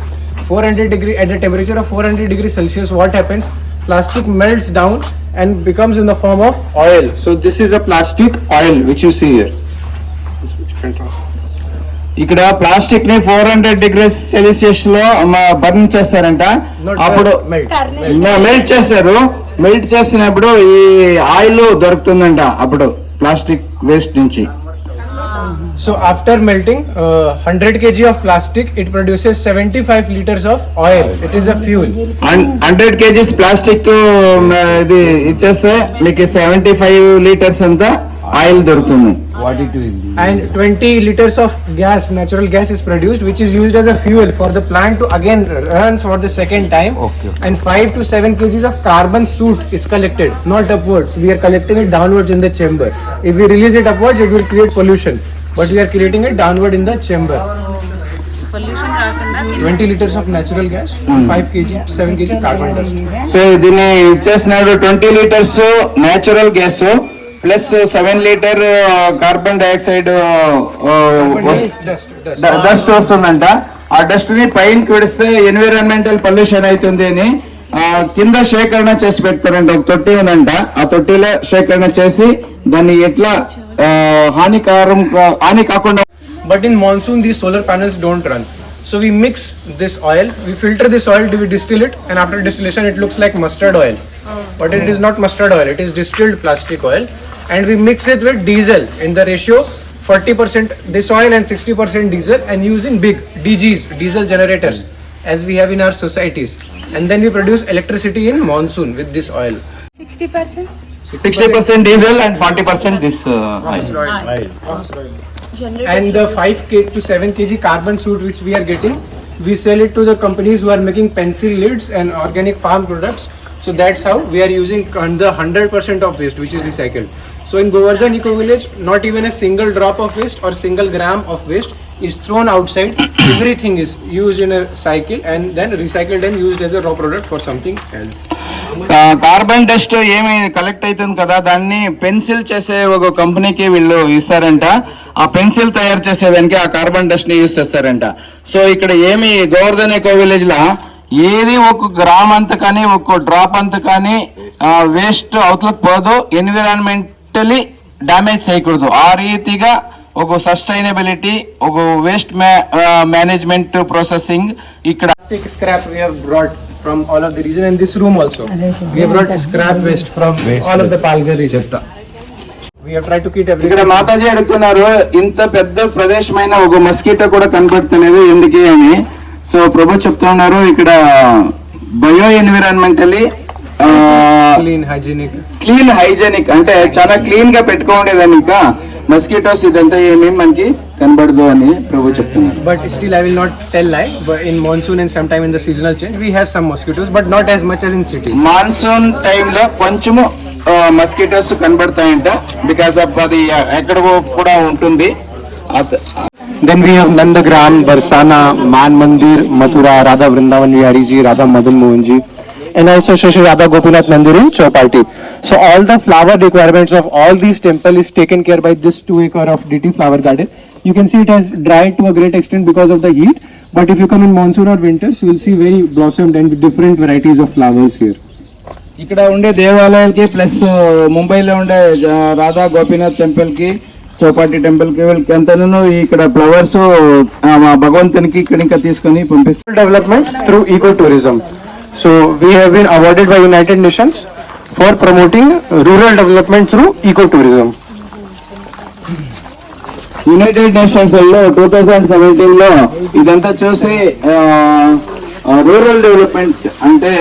400 degree at the temperature of 400 degrees Celsius, what happens? Plastic melts down and becomes in the form of oil. So this is a plastic oil which you see here. ఇక్కడ plastic ని 400 degrees Celsius లో burn చేస్తారంట. అప్పుడు melt చేస్తారు. Melt చేసినప్పుడు ఈ oil దొరుకుతుందంట అప్పుడు plastic waste నుంచి. So after melting 100 kg of plastic, it produces 75 liters of oil. It is a fuel. 100 kgs plastic ఇది ఇచ్చేస్తే మీకు 75 లీటర్స్ అంతా ఆయిల్ దొరుకుతుంది. And 20 liters of gas, natural gas is produced, which is used as a fuel for the plant to again run for the second time. And 5 to 7 kgs of carbon soot is collected, not upwards. We are collecting it downwards in the chamber. If we release it upwards, it will create pollution. But we are creating it downward in the chamber. 20 liters of natural gas, 5 kg, 7 kg carbon dust. So దీన్ని ఇచ్చేసినాడు 20 litres natural gas plus 7 litre carbon dioxide dust వస్తుందంట. ఆ dust ని పైనకి విడిస్తే environmental pollution అవుతుంది అని కింద సేకరణ చేసి పెడతారంట. ఒక తొట్టి ఉందంట, ఆ తొట్టిలో సేకరణ చేసి దాన్ని ఎట్లా హాని కాకుండా. But in monsoon, these solar panels don't run. So we mix this oil, we filter this oil, we distill it, and after distillation, it looks like mustard oil. But it is not mustard oil; it is distilled plastic oil, and we mix it with diesel in the ratio 40% this oil and 60% diesel, and using big DGs, diesel generators, as we have in our societies. And then we produce electricity in monsoon with this oil. 60% diesel and 40% this oil. And the 5 to 7 kg carbon soot which we are getting, we sell it to the companies who are making pencil lids and organic farm products. So that's how we are using the 100% of waste which is recycled. So in Govardhan Eco Village, not even a single drop of waste or single gram of waste is thrown outside. Everything is used in a cycle and then recycled and used as a raw product for something else. Carbon dust ఏమి collect అవుతుంది కదా, దాన్ని pencil చేసే ఒక కంపెనీకి వీళ్ళు ఇస్తారంట. ఆ పెన్సిల్ తయారు చేసేదానికి ఆ కార్బన్ డస్ట్ ని యూజ్ చేస్తారంట. సో ఇక్కడ ఏమి గోవర్ధన్ ఎకో విలేజ్ లా ఏది ఒక గ్రామ్ అంత కానీ ఒక డ్రాప్ అంత కానీ వేస్ట్ అవతలకు పోదు, ఎన్విరాన్మెంటలీ డ్యామేజ్ చేయకూడదు. ఆ రీతిగా ఒక సస్టైనబిలిటీ, ఒక వేస్ట్ మేనేజ్మెంట్ ప్రాసెసింగ్ ఇక్కడ. Plastic scrap we have brought from all of the region and this room also. We have brought scrap waste from all of the Palghar region. We have tried to keep everything. ఇక్కడ మాతాజీ అడుగుతున్నారు, ఇంత పెద్ద ప్రదేశమైన ఒక mosquito కూడా కనబడుతున్నది ఎందుకే అని. So ప్రభు చెప్తా ఉన్నారు ఇక్కడ బయో ఎన్విరాన్మెంటలీ క్లీన్ హైజెనిక్ అంటే చాలా క్లీన్ గా పెట్టుకోండేదని ఇంకా మస్కిటోస్ ఇదంతా ఏమీ మనకి కనబడదు అని ప్రభు చెప్తున్నారు. But still I will not tell lie, but in monsoon and sometime in the seasonal change we have some mosquitoes but not as much as in cities. Monsoon టైంలో కొంచెము మస్కిటోస్ కనబడతాయంట, బికాస్ ఆఫ్ అది ఎక్కడ కూడా ఉంటుంది. Then we have Nandagram, Barsana, Man Mandir, Mathura, Radha Vrindavan Vihari Ji, Radha Madan Mohan Ji, and also Shri Radha Gopinath Mandir in Chowpatty. So all the flower requirements of all these temples is taken care by this 2 acre of DT flower garden. You can see it has dried to a great extent because of the heat, but if you come in monsoon or winters, you will see very blossomed and different varieties of flowers here. ఇక్కడ ఉండే దేవాలయాలకి plus ముంబైలో ఉండే Radha Gopinath temple కి, Chowpatty temple కి అంతను ఇక్కడ flowers భగవంతునికి ఇక్కడ ఇంకా తీసుకొని పంపిస్తారు. Development through ecotourism. So we have been awarded by United Nations for promoting rural development through ecotourism. United nations లో 2017 లో ఇదంతా చూసి రూరల్ డెవలప్మెంట్ అంటే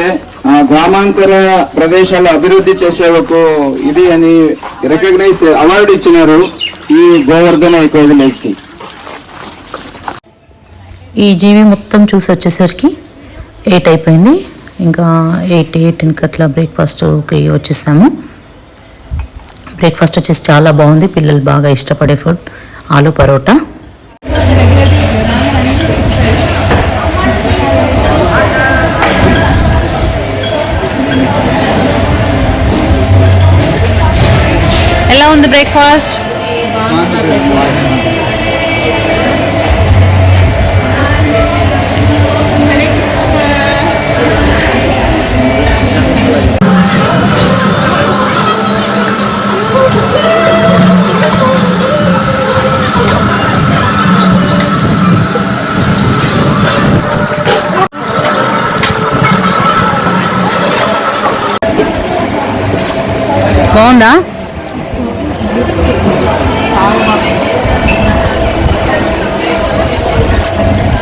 గ్రామాంతర ప్రదేశాల అభివృద్ధి చేసే ఒక ఇది అని రికగ్నైజ్ అవార్డు ఇచ్చినారు ఈ గోవర్ధన ఎకో విలేజ్ కి. ఈ జీవి మొత్తం చూసి వచ్చేసరికి 8 అయిపోయింది. ఇంకా 8:10కి అట్లా బ్రేక్ఫాస్ట్కి వచ్చేసాము. బ్రేక్ఫాస్ట్ వచ్చేసి చాలా బాగుంది, పిల్లలు బాగా ఇష్టపడే ఫుడ్ ఆలు పరోటా. ఎలా ఉంది బ్రేక్ఫాస్ట్? బాగుందా?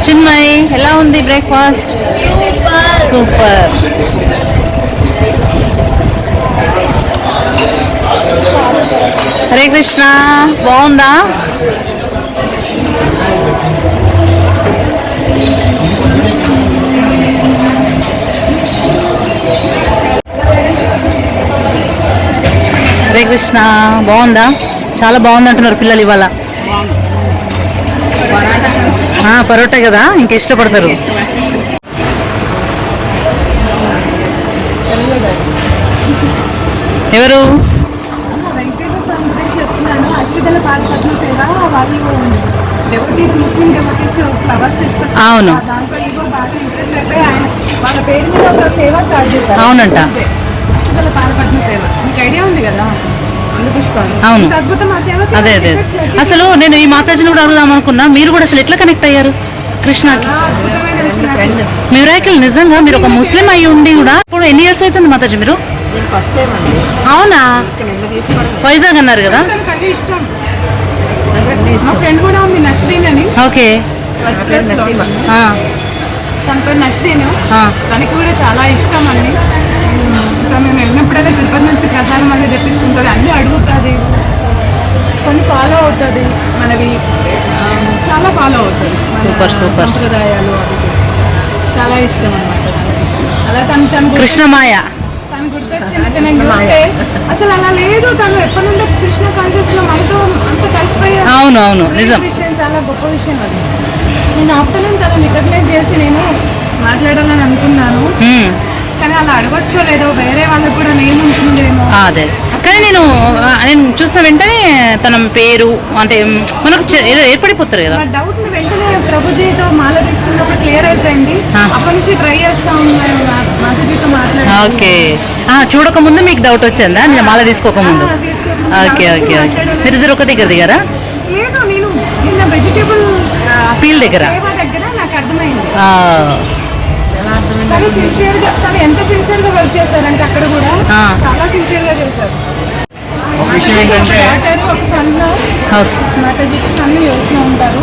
చిన్మయ్ ఎలా ఉంది బ్రేక్ఫాస్ట్? సూపర్. హరే కృష్ణ, బాగుందా? హరే కృష్ణ, బాగుందా? చాలా బాగుంది అంటున్నారు పిల్లలు ఇవాళ. పరోటా కదా ఇంకా ఇష్టపడతారు. ఎవరు వెంకటేశ్వర స్వామి గురించి చెప్తున్నాను. అశ్విదల పాదపద్మ సేవ వాళ్ళు డెవోటీస్, ముస్లిం డెవోటీస్ ఫ్లవర్స్ తీసుకొచ్చి అవును. దాంట్లో ఏదో బాగా ఇంట్రెస్ట్ అయిపోయి ఆయన వాళ్ళ పేరు మీద ఒక సేవ స్టార్ట్ చేశారు. అవునంట. అశ్విదల పాదపద్మ సేవ మీకు ఐడియా ఉంది కదా, అల్లు పుష్పాలు. అవును. ఇంత అద్భుతం ఆ సేవ. అదే అసలు నేను ఈ మాతాజీని కూడా అడుగుదాం అనుకున్నా, మీరు కూడా అసలు ఎట్లా కనెక్ట్ అయ్యారు కృష్ణకి? అద్భుతమైన విషయం. మిరాకిల్ నిజంగా. మీరు ఒక ముస్లిం అయ్యి ఉండి కూడా ఇప్పుడు ఎన్ని ఇయర్స్ అవుతుంది మాతాజీ మీరు? ఫస్ట్ టైం అండి అవునా? వైజాగ్ అన్నారు కదా. తనకంటే ఇష్టం. మా ఫ్రెండ్ కూడా ఉంది నస్రీన్ అని. ఓకే. తన పేరు నస్రీన్. తనకి కూడా చాలా ఇష్టం అండి. ఇంకా మేము వెళ్ళినప్పుడైతే తిరుపతి నుంచి ప్రసాదం అనేది తెప్పించుకుంటుంది, అన్నీ అడుగుతుంది, కొన్ని ఫాలో అవుతుంది మనవి, చాలా ఫాలో అవుతుంది. Super super. సంప్రదాయాలు అవి చాలా ఇష్టం అన్నమాట. అలా తను కృష్ణమాయ తను గుర్తొచ్చింది. తనని చూస్తే అసలు అలా లేదు, తను ఎప్పటి నుండో కృష్ణ కాన్షియస్ లో మనతో అంత కలిసిపోయారు. అవును అవును నిజం. విషయం చాలా గొప్ప విషయం అది. నేను ఆఫ్టర్నూన్ తను రికగ్నైజ్ చేసి నేను మాట్లాడాలని అనుకున్నాను, కానీ అలా అడగొచ్చో లేదో, వేరే వాళ్ళకి కూడా నేను ఉంటుందేమో. అదే కానీ నేను చూసిన వెంటనే తన పేరు అంటే మనకు ఏదో ఏర్పడిపోతారు కదా. డౌట్ వెంటనే ప్రభుజీతో మాల తీసుకున్నప్పుడు క్లియర్ అయిపోయింది. అప్పటి నుంచి ట్రై చేస్తా ఉన్నాను మాతాజీతో మాట్లాడి. ఓకే. చూడక ముందు మీకు డౌట్ వచ్చిందా నేను మాల తీసుకోకముందు? Okay okay okay. మీరు ఇద్దరు ఒక దగ్గర దిగారా? లేదు, నేను నిన్న వెజిటేబుల్ పీల్ దగ్గర నాకు అర్థమైంది. తను సిన్సియర్ గా, తను ఎంత సిన్సియర్ గా వర్క్ చేశారంటే అక్కడ కూడా చాలా సిన్సియర్ గా చేశారు. ఒక సన్ మాతాజీకి సన్ యూఎస్ లో ఉంటారు.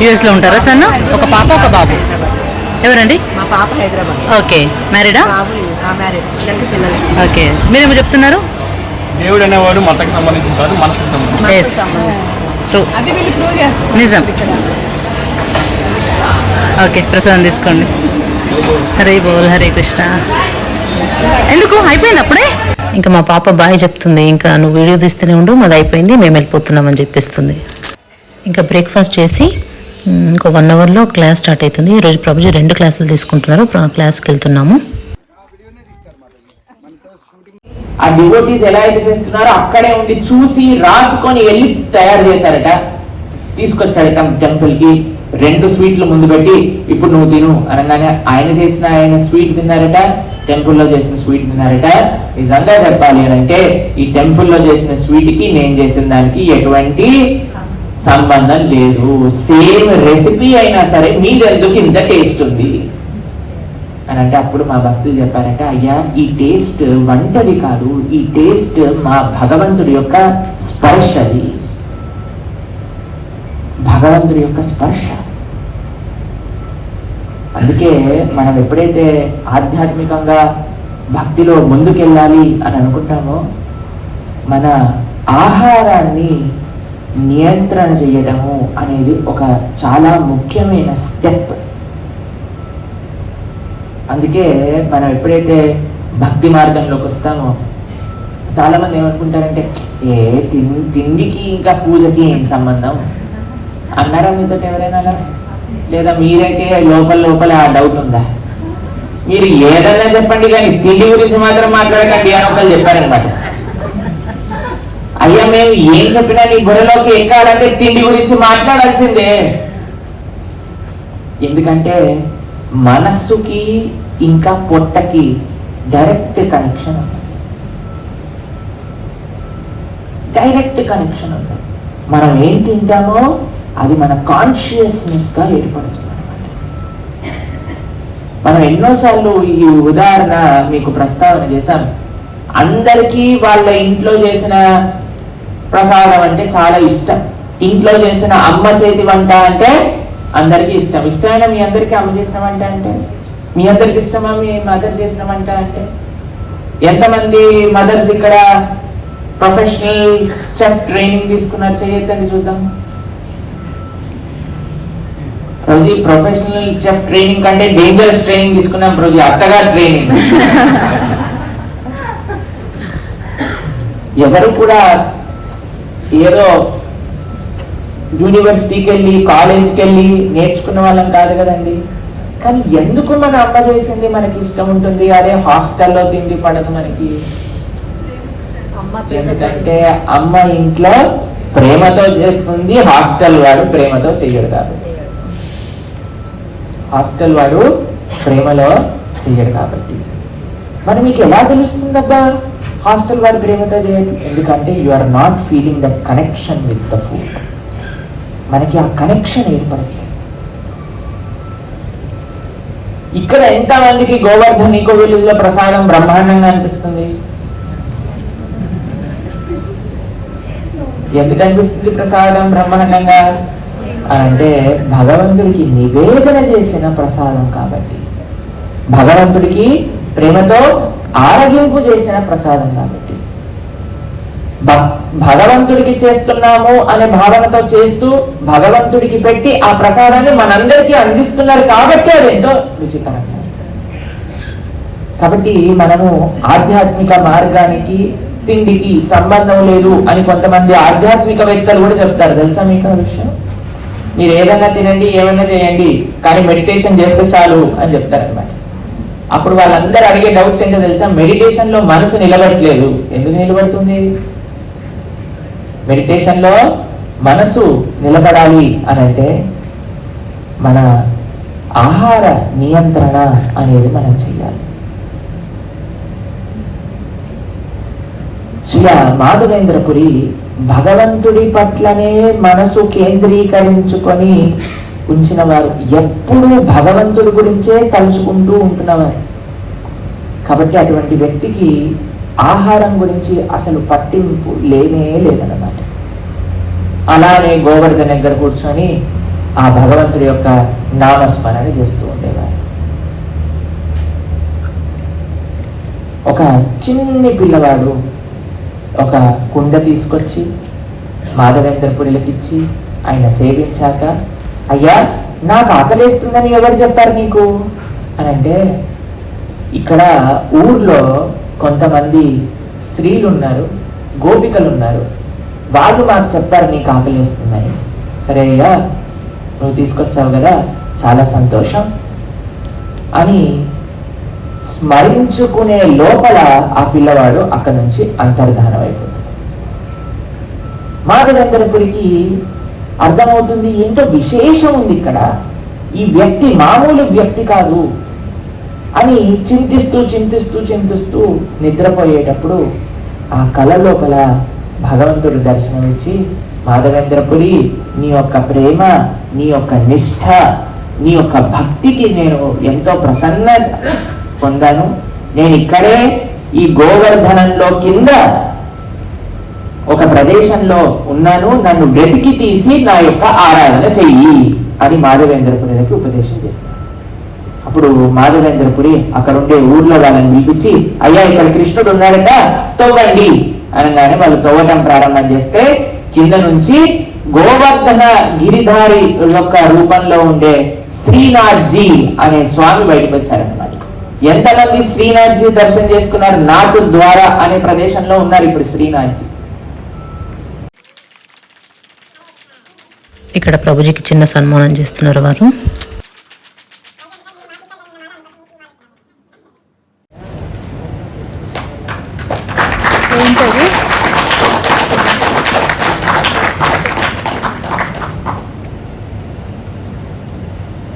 యూఎస్ లో ఉంటారా సన్? ఒక పాప ఒక బాబు. ఎవరండి? మా పాప హైదరాబాద్. ఓకే. మ్యారీడా? మ్యారేజ్, పిల్లలు. ఓకే. మీరేమో చెప్తున్నారు? దేవుడు అనేవాడు మతకు సంబంధించిన కాదు, మనసుకు సంబంధించిన. Yes true. అది వీళ్ళు ప్రూవ్ చేస్తారు. నిజం. ఓకే ప్రసాదం తీసుకోండి. హరే బోల్ హరే కృష్ణ. ఎందుకు అయిపోయింది అప్పుడే? ఇంకా మా పాప బాయ్ చెప్తుంది, ఇంకా నువ్వు వీడియో తీస్తూనే ఉండు, మాది అయిపోయింది, మేము వెళ్ళిపోతున్నామని చెప్పిస్తుంది. ఇంకా బ్రేక్ఫాస్ట్ చేసి ఇంకో 1 అవర్లో క్లాస్ స్టార్ట్ అవుతుంది. ఈరోజు ప్రభుజీ 2 క్లాసులు తీసుకుంటున్నారు. క్లాస్కి వెళ్తున్నాము. ఆ డివోటీస్ ఎలా అయితే చేస్తున్నారో అక్కడే ఉండి చూసి రాసుకొని వెళ్ళి తయారు చేశారట, తీసుకొచ్చారట టెంపుల్ కి. 2 స్వీట్లు ముందు పెట్టి ఇప్పుడు నువ్వు తిను అనగానే ఆయన స్వీట్ తిన్నారట, టెంపుల్లో చేసిన స్వీట్ తిన్నారట. నిజంగా చెప్పాలి అని అంటే ఈ టెంపుల్లో చేసిన స్వీట్ కి నేను చేసిన దానికి ఎటువంటి సంబంధం లేదు. సేమ్ రెసిపీ అయినా సరే మీదెందుకు ఇంత టేస్ట్ ఉంది అని అంటే అప్పుడు మా భక్తులు చెప్పారంటే, అయ్యా ఈ టేస్ట్ వంటది కాదు, ఈ టేస్ట్ మా భగవంతుడి యొక్క స్పర్శది, భగవంతుడి యొక్క స్పర్శ. అందుకే మనం ఎప్పుడైతే ఆధ్యాత్మికంగా భక్తిలో ముందుకెళ్ళాలి అని అనుకుంటామో మన ఆహారాన్ని నియంత్రణ చేయడము అనేది ఒక చాలా ముఖ్యమైన స్టెప్. అందుకే మనం ఎప్పుడైతే భక్తి మార్గంలోకి వస్తామో చాలా మంది ఏమనుకుంటారంటే తిండికి ఇంకా పూజకి ఏం సంబంధం అన్నారా మీతో ఎవరైనా? లేదా మీరేకే లోపల ఆ డౌట్ ఉందా? మీరు ఏదన్నా చెప్పండి కానీ తిండి గురించి మాత్రం మాట్లాడకండి అని ఒకళ్ళు చెప్పారనమాట. అయ్యా మేము ఏం చెప్పినా నీ బుర్రలోకి ఎక్కాలంటే తిండి గురించి మాట్లాడాల్సిందే. ఎందుకంటే మనస్సుకి ఇంకా పొట్టకి డైరెక్ట్ కనెక్షన్ ఉంది. మనం ఏం తింటామో అది మన కాన్షియస్నెస్ గా ఏర్పడుతుంది అన్నమాట. మనం ఎన్నోసార్లు ఈ ఉదాహరణ మీకు ప్రస్తావన చేశాం. అందరికీ వాళ్ళ ఇంట్లో చేసిన ప్రసాదం అంటే చాలా ఇష్టం. ఇంట్లో చేసిన అమ్మ చేతి వంట అంటే అందరికీ ఇష్టం. ఇష్టమైన మీ అందరికీ అమ్మ చేసిన వంట అంటే? మీ అందరికి ఇష్టమా మీ మదర్ చేసిన వంట అంటే? ఎంతమంది మదర్స్ ఇక్కడ ప్రొఫెషనల్ చెఫ్ ట్రైనింగ్ తీసుకున్నారు? చేయొద్దండి చూద్దాం. రోజు ప్రొఫెషనల్ చెఫ్ ట్రైనింగ్ కంటే డేంజరస్ ట్రైనింగ్ తీసుకున్నాం రోజు, అత్తగారు ట్రైనింగ్. ఎవరు కూడా ఏదో యూనివర్సిటీకి వెళ్ళి కాలేజ్కి వెళ్ళి నేర్చుకున్న వాళ్ళం కాదు కదండి. కానీ ఎందుకు మన అమ్మ చేసింది మనకి ఇష్టం ఉంటుంది, అదే హాస్టల్లో తిండి పడదు మనకి? ఎందుకంటే అమ్మ ఇంట్లో ప్రేమతో చేస్తుంది, హాస్టల్ వాడు ప్రేమతో చెయ్యడు కాబట్టి. హాస్టల్ వాడు ప్రేమలో చెయ్యడు కాబట్టి. మరి మీకు ఎలా తెలుస్తుందబ్బా హాస్టల్ వాడు ప్రేమతో చేయదు? ఎందుకంటే you are not feeling that connection with the food. మనకి ఆ కనెక్షన్ ఏర్పడట్లేదు. ఇక్కడ ఎంతమందికి గోవర్ధన్ ఈకో విలేజ్ లో ప్రసాదం బ్రహ్మాండంగా అనిపిస్తుంది? ఎందుకు అనిపిస్తుంది ప్రసాదం బ్రహ్మాండంగా అంటే భగవంతుడికి నివేదన చేసిన ప్రసాదం కాబట్టి, భగవంతుడికి ప్రేమతో ఆరగింపు చేసిన ప్రసాదం కాబట్టి, భగవంతుడికి చేస్తున్నాము అనే భావనతో చేస్తూ భగవంతుడికి పెట్టి ఆ ప్రసాదాన్ని మనందరికీ అందిస్తున్నారు కాబట్టి అది ఎంతో రుచికరంగా. కాబట్టి మనము ఆధ్యాత్మిక మార్గానికి తిండికి సంబంధం లేదు అని కొంతమంది ఆధ్యాత్మికవేత్తలు కూడా చెప్తారు. తెలుసా మీకు ఆ విషయం? మీరు ఏదైనా తినండి, ఏమైనా చేయండి, కానీ మెడిటేషన్ చేస్తే చాలు అని చెప్తారు అన్నమాట. అప్పుడు వాళ్ళందరూ అడిగే డౌట్స్ ఏంటో తెలుసా? మెడిటేషన్ లో మనసు నిలబడట్లేదు. ఎందుకు నిలబడుతుంది? మెడిటేషన్ లో మనసు నిలబడాలి అని అంటే మన ఆహార నియంత్రణ అనేది మనం చేయాలి. శ్రీ మాధవేంద్రపురి భగవంతుడి పట్లనే మనసు కేంద్రీకరించుకొని ఉంచిన వారు, ఎప్పుడూ భగవంతుడి గురించే తలుచుకుంటూ ఉంటున్నవారు. కాబట్టి అటువంటి వ్యక్తికి ఆహారం గురించి అసలు పట్టింపు లేనే లేదన్నమాట. అలానే గోవర్ధన్ దగ్గర కూర్చొని ఆ భగవంతుడి యొక్క నామస్మరణ చేస్తూ ఉండేవారు. ఒక చిన్ని పిల్లవాడు ఒక కుండ తీసుకొచ్చి మాధవేంద్రపురికి ఇచ్చి ఆయన సేవించాక, అయ్యా నాకు ఆకలేస్తుందని ఎవరు చెప్పారు నీకు అని అంటే, ఇక్కడ ఊర్లో కొంతమంది స్త్రీలు ఉన్నారు, గోపికలు ఉన్నారు, వాళ్ళు మాకు చెప్పారు నీకు ఆకలిస్తుందని. సరే అయ్యా నువ్వు తీసుకొచ్చావు కదా, చాలా సంతోషం అని స్మరించుకునే లోపల ఆ పిల్లవాడు అక్కడి నుంచి అంతర్ధానం అయిపోతుంది. మాధవేంద్రపురికి అర్థమవుతుంది ఏంటో విశేషం ఉంది ఇక్కడ, ఈ వ్యక్తి మామూలు వ్యక్తి కాదు అని చింతిస్తూ చింతిస్తూ చింతిస్తూ నిద్రపోయేటప్పుడు ఆ కళ లోపల భగవంతుడు దర్శనమిచ్చి, మాధవేంద్రపురి నీ యొక్క ప్రేమ, నీ యొక్క నిష్ఠ, నీ యొక్క భక్తికి నేను ఎంతో ప్రసన్నత పొందాను. నేను ఇక్కడే ఈ గోవర్ధనంలో కింద ఒక ప్రదేశంలో ఉన్నాను, నన్ను వెతికి తీసి నా యొక్క ఆరాధన చెయ్యి అని మాధవేంద్రపురికి ఉపదేశం చేస్తాను. అప్పుడు మాధవేంద్రపురి అక్కడ ఉండే ఊర్లో వాళ్ళని పిలిపించి, అయ్యా ఇక్కడ కృష్ణుడు ఉన్నాడట, తవ్వండి అనగానే వాళ్ళు తవ్వటం ప్రారంభం చేస్తే కింద నుంచి గోవర్ధన గిరిధారి యొక్క రూపంలో ఉండే శ్రీనాథ్జీ అనే స్వామి బయటకు వచ్చారన్నమాట. ఎంతమంది శ్రీనాథ్జీ దర్శనం చేసుకున్నారు? నాటు ద్వారా అనే ప్రదేశంలో ఉన్నారు ఇప్పుడు శ్రీనాథ్జీ. ఇక్కడ ప్రభుజీకి చిన్న సన్మానం చేస్తున్నారు వారు.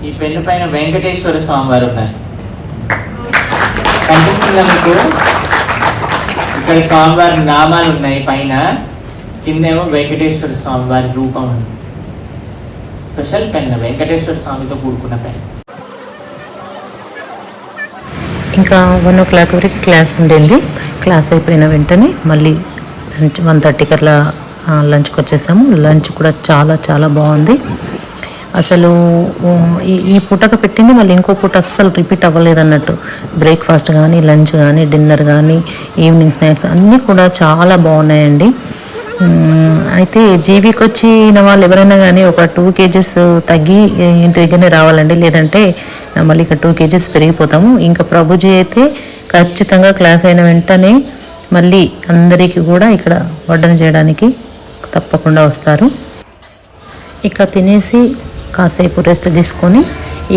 ఈ పెన్ను పైన వెంకటేశ్వర స్వామి వారు ఉన్నారు, కనిపిస్తుందా మీకు? ఇక్కడ స్వామివారి నామాలు ఉన్నాయి పైన, కిందేమో వెంకటేశ్వర స్వామి వారి రూపం ఉంది. స్పెషల్ పెన్, వెంకటేశ్వర స్వామితో కూడుకున్న పెన్. ఇంకా 1 o'clock వరకు క్లాస్ ఉండేది. క్లాస్ అయిపోయిన వెంటనే మళ్ళీ లంచ్ 1:30కి అట్లా లంచ్కి వచ్చేసాము. లంచ్ కూడా చాలా చాలా బాగుంది. అసలు ఈ పూటక పెట్టింది మళ్ళీ ఇంకో పూట అస్సలు రిపీట్ అవ్వలేదు అన్నట్టు. బ్రేక్ఫాస్ట్ కానీ, లంచ్ కానీ, డిన్నర్ కానీ, ఈవినింగ్ స్నాక్స్ అన్నీ కూడా చాలా బాగున్నాయండి. అయితే జీవికి వచ్చిన వాళ్ళు ఎవరైనా కానీ ఒక 2 kgs తగ్గి ఇంటి దగ్గరనే రావాలండి, లేదంటే మళ్ళీ ఇక్కడ 2 kgs పెరిగిపోతాము. ఇంకా ప్రభుజీ అయితే ఖచ్చితంగా క్లాస్ అయిన వెంటనే మళ్ళీ అందరికీ కూడా ఇక్కడ వడ్డన చేయడానికి తప్పకుండా వస్తారు. ఇక తినేసి కాసేపు రెస్ట్ తీసుకొని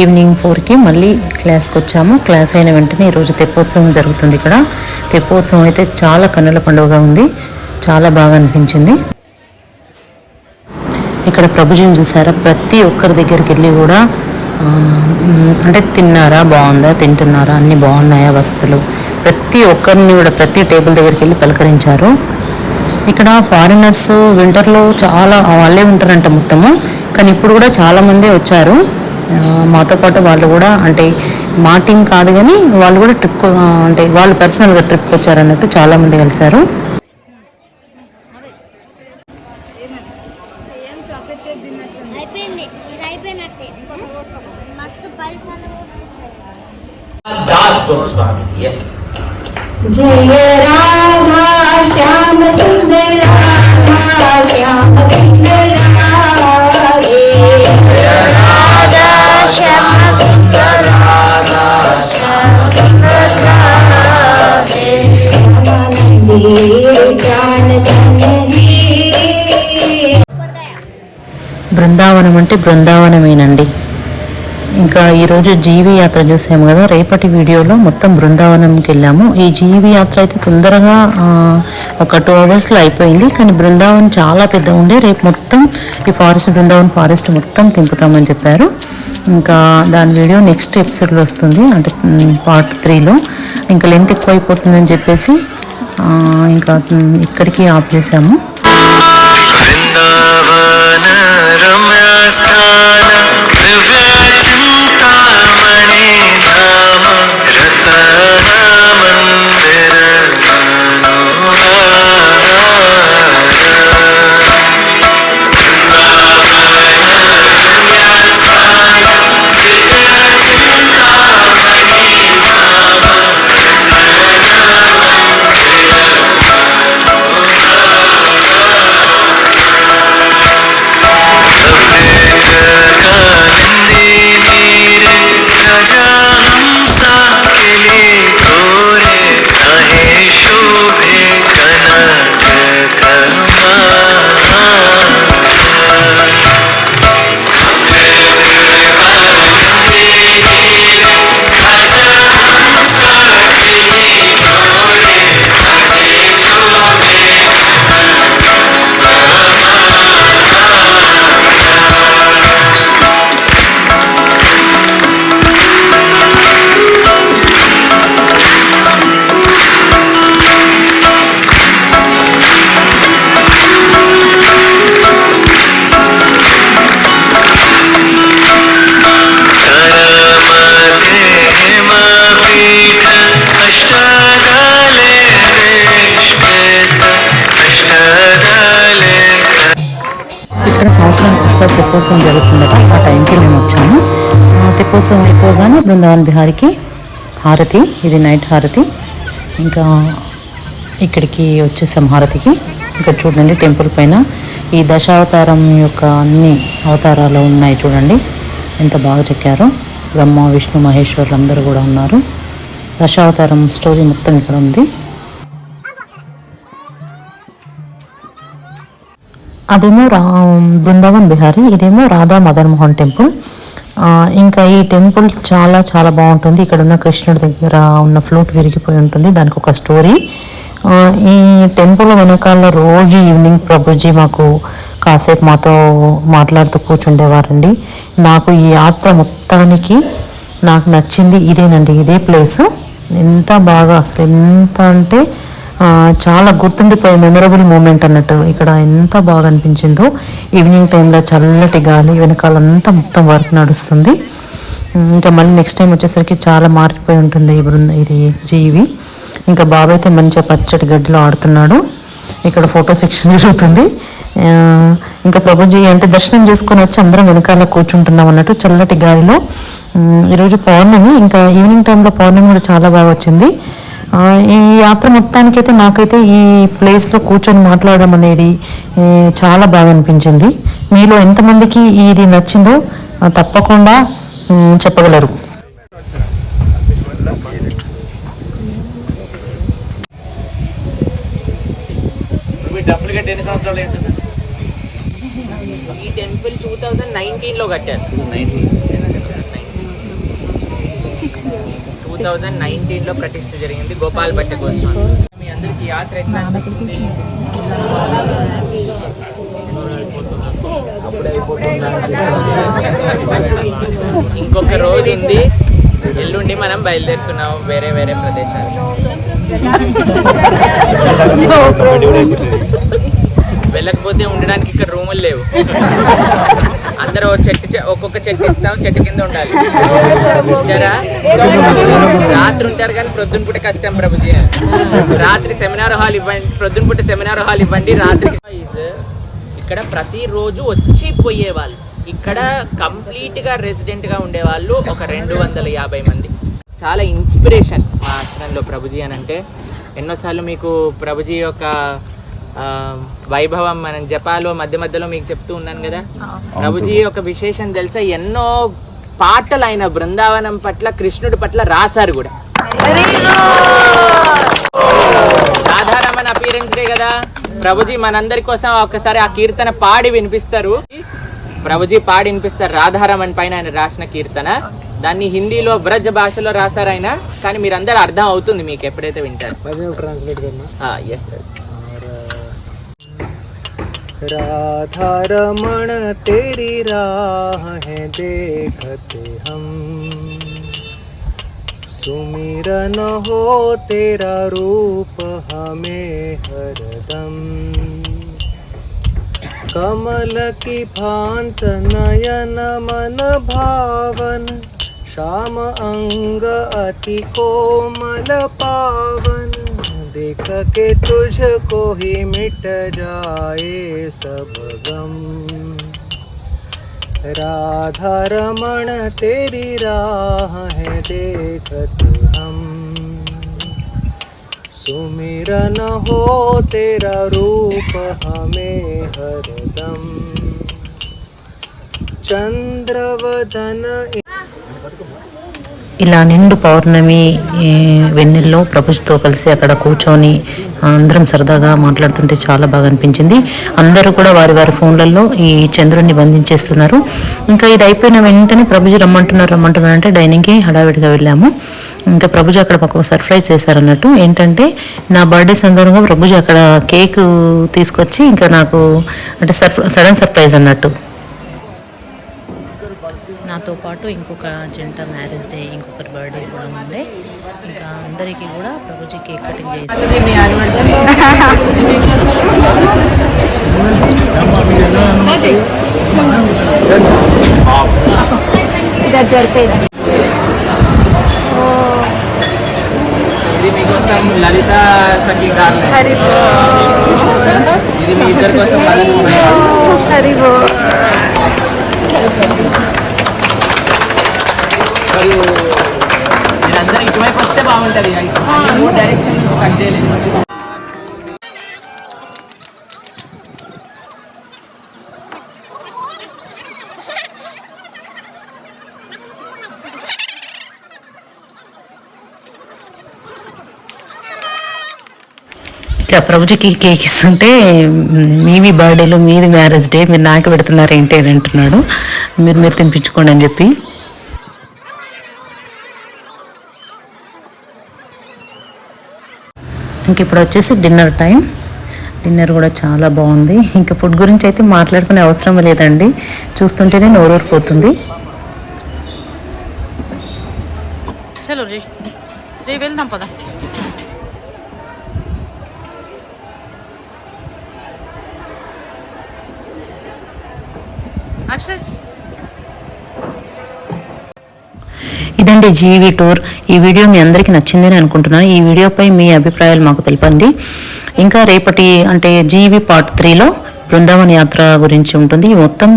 ఈవినింగ్ 4కి మళ్ళీ క్లాస్కి వచ్చాము. క్లాస్ అయిన వెంటనే ఈరోజు తెప్పోత్సవం జరుగుతుంది. ఇక్కడ తెప్పోత్సవం అయితే చాలా కన్నుల పండుగగా ఉంది, చాలా బాగా అనిపించింది. ఇక్కడ ప్రభుజీని చూసారా, ప్రతి ఒక్కరి దగ్గరికి వెళ్ళి కూడా అంటే తిన్నారా, బాగుందా, తింటున్నారా, అన్నీ బాగున్నాయా వసతులు, ప్రతి ఒక్కరిని కూడా ప్రతి టేబుల్ దగ్గరికి వెళ్ళి పలకరించారు. ఇక్కడ ఫారినర్స్ వింటర్లో చాలా వాళ్ళే ఉంటారంట మొత్తము, కానీ ఇప్పుడు కూడా చాలామంది వచ్చారు మాతో పాటు. వాళ్ళు కూడా అంటే మా టీం కాదు కానీ వాళ్ళు కూడా ట్రిప్ అంటే వాళ్ళు పర్సనల్గా ట్రిప్కి వచ్చారన్నట్టు చాలామంది కలిశారు. दास गोस्वामी, यस। जय राधा श्याम सुंदर, राधा श्याम सुंदर राधे, राधा श्याम सुंदर, राधा श्याम सुंदर राधे, रामानंदी प्राण जननी। బృందావనం అంటే బృందావనమేనండి. ఇంకా ఈరోజు జీవి యాత్ర చూసాము కదా, రేపటి వీడియోలో మొత్తం బృందావనంకి వెళ్ళాము. ఈ జీవి యాత్ర అయితే తొందరగా ఒక 2 అవర్స్లో అయిపోయింది, కానీ బృందావనం చాలా పెద్ద ఉండే. రేపు మొత్తం ఈ బృందావన్ ఫారెస్ట్ మొత్తం తింపుతామని చెప్పారు. ఇంకా దాని వీడియో నెక్స్ట్ ఎపిసోడ్లో వస్తుంది, అంటే పార్ట్ 3లో. ఇంకా లెంత్ ఎక్కువైపోతుందని చెప్పేసి ఇంకా ఇక్కడికి ఆఫ్ చేసాము. ఇక్కడ సంవత్సరానికి ఒకసారి తెప్పోత్సవం జరుగుతుందట, ఆ టైంకి మేము వచ్చాము. తెప్పోత్సవం అయిపోగానే బృందావన్ బిహారీకి హారతి, ఇది నైట్ హారతి. ఇంకా ఇక్కడికి వచ్చేసాం హారతికి. ఇక్కడ చూడండి టెంపుల్ పైన ఈ దశావతారం యొక్క అన్ని అవతారాలు ఉన్నాయి చూడండి, ఎంత బాగా చెక్కారో. బ్రహ్మ విష్ణు మహేశ్వరులు అందరూ కూడా ఉన్నారు. దశావతారం స్టోరీ మొత్తం ఇక్కడ ఉంది. అదేమో బృందావన్ బిహారీ, ఇదేమో రాధా మదన్ మోహన్ టెంపుల్. ఇంకా ఈ టెంపుల్ చాలా చాలా బాగుంటుంది. ఇక్కడ ఉన్న కృష్ణుడి దగ్గర ఉన్న ఫ్లూట్ విరిగిపోయి ఉంటుంది, దానికి ఒక స్టోరీ. ఈ టెంపుల్ వెనకాల రోజు ఈవినింగ్ ప్రభుజీ మాకు కాసేపు మాతో మాట్లాడుతూ కూర్చుండేవారండి. నాకు ఈ యాత్ర మొత్తానికి నాకు నచ్చింది ఇదేనండి, ఇదే ప్లేస్. ఎంత బాగా అసలు ఎంత అంటే చాలా గుర్తుండిపోయే మెమరబుల్ మూమెంట్ అన్నట్టు. ఇక్కడ ఎంత బాగా అనిపించిందో. ఈవినింగ్ టైంలో చల్లటి గాలి, వెనకాలంతా మొత్తం వర్క్ నడుస్తుంది. ఇంకా మళ్ళీ నెక్స్ట్ టైం వచ్చేసరికి చాలా మారిపోయి ఉంటుంది ఇది జీవి. ఇంకా బాబాయ్ అయితే మంచిగా పచ్చటి గడ్డిలో ఆడుతున్నాడు. ఇక్కడ ఫోటో సెక్షన్ జరుగుతుంది. ఇంకా ప్రభుజీ అంటే దర్శనం చేసుకొని వచ్చి అందరం వెనకాల కూర్చుంటున్నాం అన్నట్టు చల్లటి గాలిలో. ఈరోజు పౌర్ణమి, ఇంకా ఈవినింగ్ టైంలో పౌర్ణమి కూడా చాలా బాగా వచ్చింది. ఈ యాత్ర మొత్తానికైతే నాకైతే ఈ ప్లేస్లో కూర్చొని మాట్లాడడం అనేది చాలా బాగా అనిపించింది. మీలో ఎంతమందికి ఇది నచ్చిందో తప్పకుండా చెప్పగలరు. డబ్బులు కట్టి ఎన్ని సంవత్సరాలు ఈ టెంపుల్ 2019లో కట్టారు. 2019లో ప్రతిష్ఠ జరిగింది గోపాల్ భట్ట గోస్వామి. మీ అందరికి యాత్ర ఎట్లా అనిపిస్తుంది? ఇంకొక రోజు ఉంది, ఎల్లుండి మనం బయలుదేరుతున్నాం వేరే వేరే ప్రదేశాలు. వెళ్ళకపోతే ఉండడానికి ఇక్కడ రూములు లేవు. అందరూ ఒక్కొక్క చెట్టు ఇస్తాం, చెట్టు కింద ఉండాలి. ఉంటారా? రాత్రి ఉంటారు కానీ ప్రొద్దున పూట కష్టం ప్రభుజీ. రాత్రి సెమినార్ హాల్ ఇవ్వండి, ప్రొద్దున పూట సెమినార్ హాల్ ఇవ్వండి. రాత్రి ఇక్కడ ప్రతిరోజు వచ్చి పోయేవాళ్ళు, ఇక్కడ కంప్లీట్గా రెసిడెంట్గా ఉండేవాళ్ళు ఒక 250 మంది. చాలా ఇన్స్పిరేషన్ మా ఆశ్రమంలో ప్రభుజీ అని అంటే. ఎన్నోసార్లు మీకు ప్రభుజీ యొక్క వైభవం మనం జపాలో మధ్య మధ్యలో మీకు చెప్తూ ఉన్నాను కదా. ప్రభుజీ ఒక విశేషం తెలుసా, ఎన్నో పాటలు ఆయన బృందావనం పట్ల, కృష్ణుడి పట్ల రాశారు కూడా. రాధారమణ అపీరెన్స్ డే కదా, ప్రభుజీ మనందరి కోసం ఒక్కసారి ఆ కీర్తన పాడి వినిపిస్తారు. ప్రభుజీ పాడి వినిపిస్తారు రాధారమణ్ పైన ఆయన రాసిన కీర్తన. దాన్ని హిందీలో బ్రజ్ భాషలో రాశారు ఆయన, కానీ మీరందరూ అర్థం అవుతుంది మీకు ఎప్పుడైతే వింటారు. राधा रमण तेरी राह है देखते हम, सुमिरन हो तेरा रूप हमें हरदम, कमल की भांत नयन मन भावन, श्याम अंग अति कोमल पावन, देख के तुझको ही मिट जाए सब गम, राधा रमण तेरी राह है देखते हम, सुमिरन हो तेरा रूप हमें हरदम, चंद्रवदन. ఇలా నిండు పౌర్ణమి వెన్నెల్లో ప్రభుత్వంతో కలిసి అక్కడ కూర్చొని అందరం సరదాగా మాట్లాడుతుంటే చాలా బాగా అనిపించింది. అందరూ కూడా వారి వారి ఫోన్లలో ఈ చంద్రుడిని బంధించేస్తున్నారు. ఇంకా ఇది అయిపోయిన వెంటనే ప్రభుజీ రమ్మంటున్నారు అంటే డైనింగ్కి హడావిడిగా వెళ్ళాము. ఇంకా ప్రభుజీ అక్కడ మాకు ఒక సర్ప్రైజ్ చేశారన్నట్టు. ఏంటంటే నా బర్త్డే సందర్భంగా ప్రభుజీ అక్కడ కేక్ తీసుకొచ్చి ఇంకా నాకు అంటే సడన్ సర్ప్రైజ్ అన్నట్టు. నాతో పాటు ఇంకొక జంట మ్యారేజ్ డే, ఇంకొకరి బర్త్డే కూడా ఉండే. ఇంకా అందరికీ కూడా ప్రభుజీ కేక్ కటింగ్ చేసి ఇది మీకోసం లలిత సఖీ గారు, ఇది మీ ఇద్దరి కోసం. మరియు మీరందరూ ఇటువైపు వస్తే బాగుంటుంది. డైరెక్షన్ కట్ చేయలేదు. ఇక ప్రభుజీకి కేక్ ఇస్తుంటే మీవి బర్త్డేలు మీది మ్యారేజ్ డే మీరు నాకు పెడుతున్నారు ఏంటి అని అంటున్నాడు. మీరు తినిపించుకోండి అని చెప్పి. ఇంక ఇప్పుడు వచ్చేసి డిన్నర్ టైం. డిన్నర్ కూడా చాలా బాగుంది. ఇంకా ఫుడ్ గురించి అయితే మాట్లాడుకునే అవసరం లేదండి, చూస్తుంటేనే నోరూరిపోతుంది. చలో జై వెళ్దాం పద. ఇదండి జీవి టూర్. ఈ వీడియో మీ అందరికీ నచ్చిందని అనుకుంటున్నాను. ఈ వీడియోపై మీ అభిప్రాయాలు మాకు తెలపండి. ఇంకా రేపటి అంటే జీవి పార్ట్ 3లో బృందావన్ యాత్ర గురించి ఉంటుంది. మొత్తం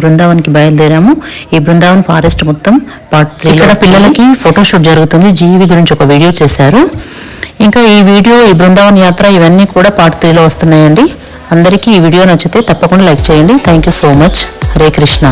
బృందావన్కి బయలుదేరాము. ఈ బృందావన్ ఫారెస్ట్ మొత్తం పార్ట్ 3. ఇక్కడ పిల్లలకి ఫోటోషూట్ జరుగుతుంది. జీవి గురించి ఒక వీడియో చేశారు. ఇంకా ఈ వీడియో, ఈ బృందావన్ యాత్ర ఇవన్నీ కూడా పార్ట్ 3లో వస్తున్నాయండి. అందరికీ ఈ వీడియో నచ్చితే తప్పకుండా లైక్ చేయండి. Thank you so much. Hare Krishna.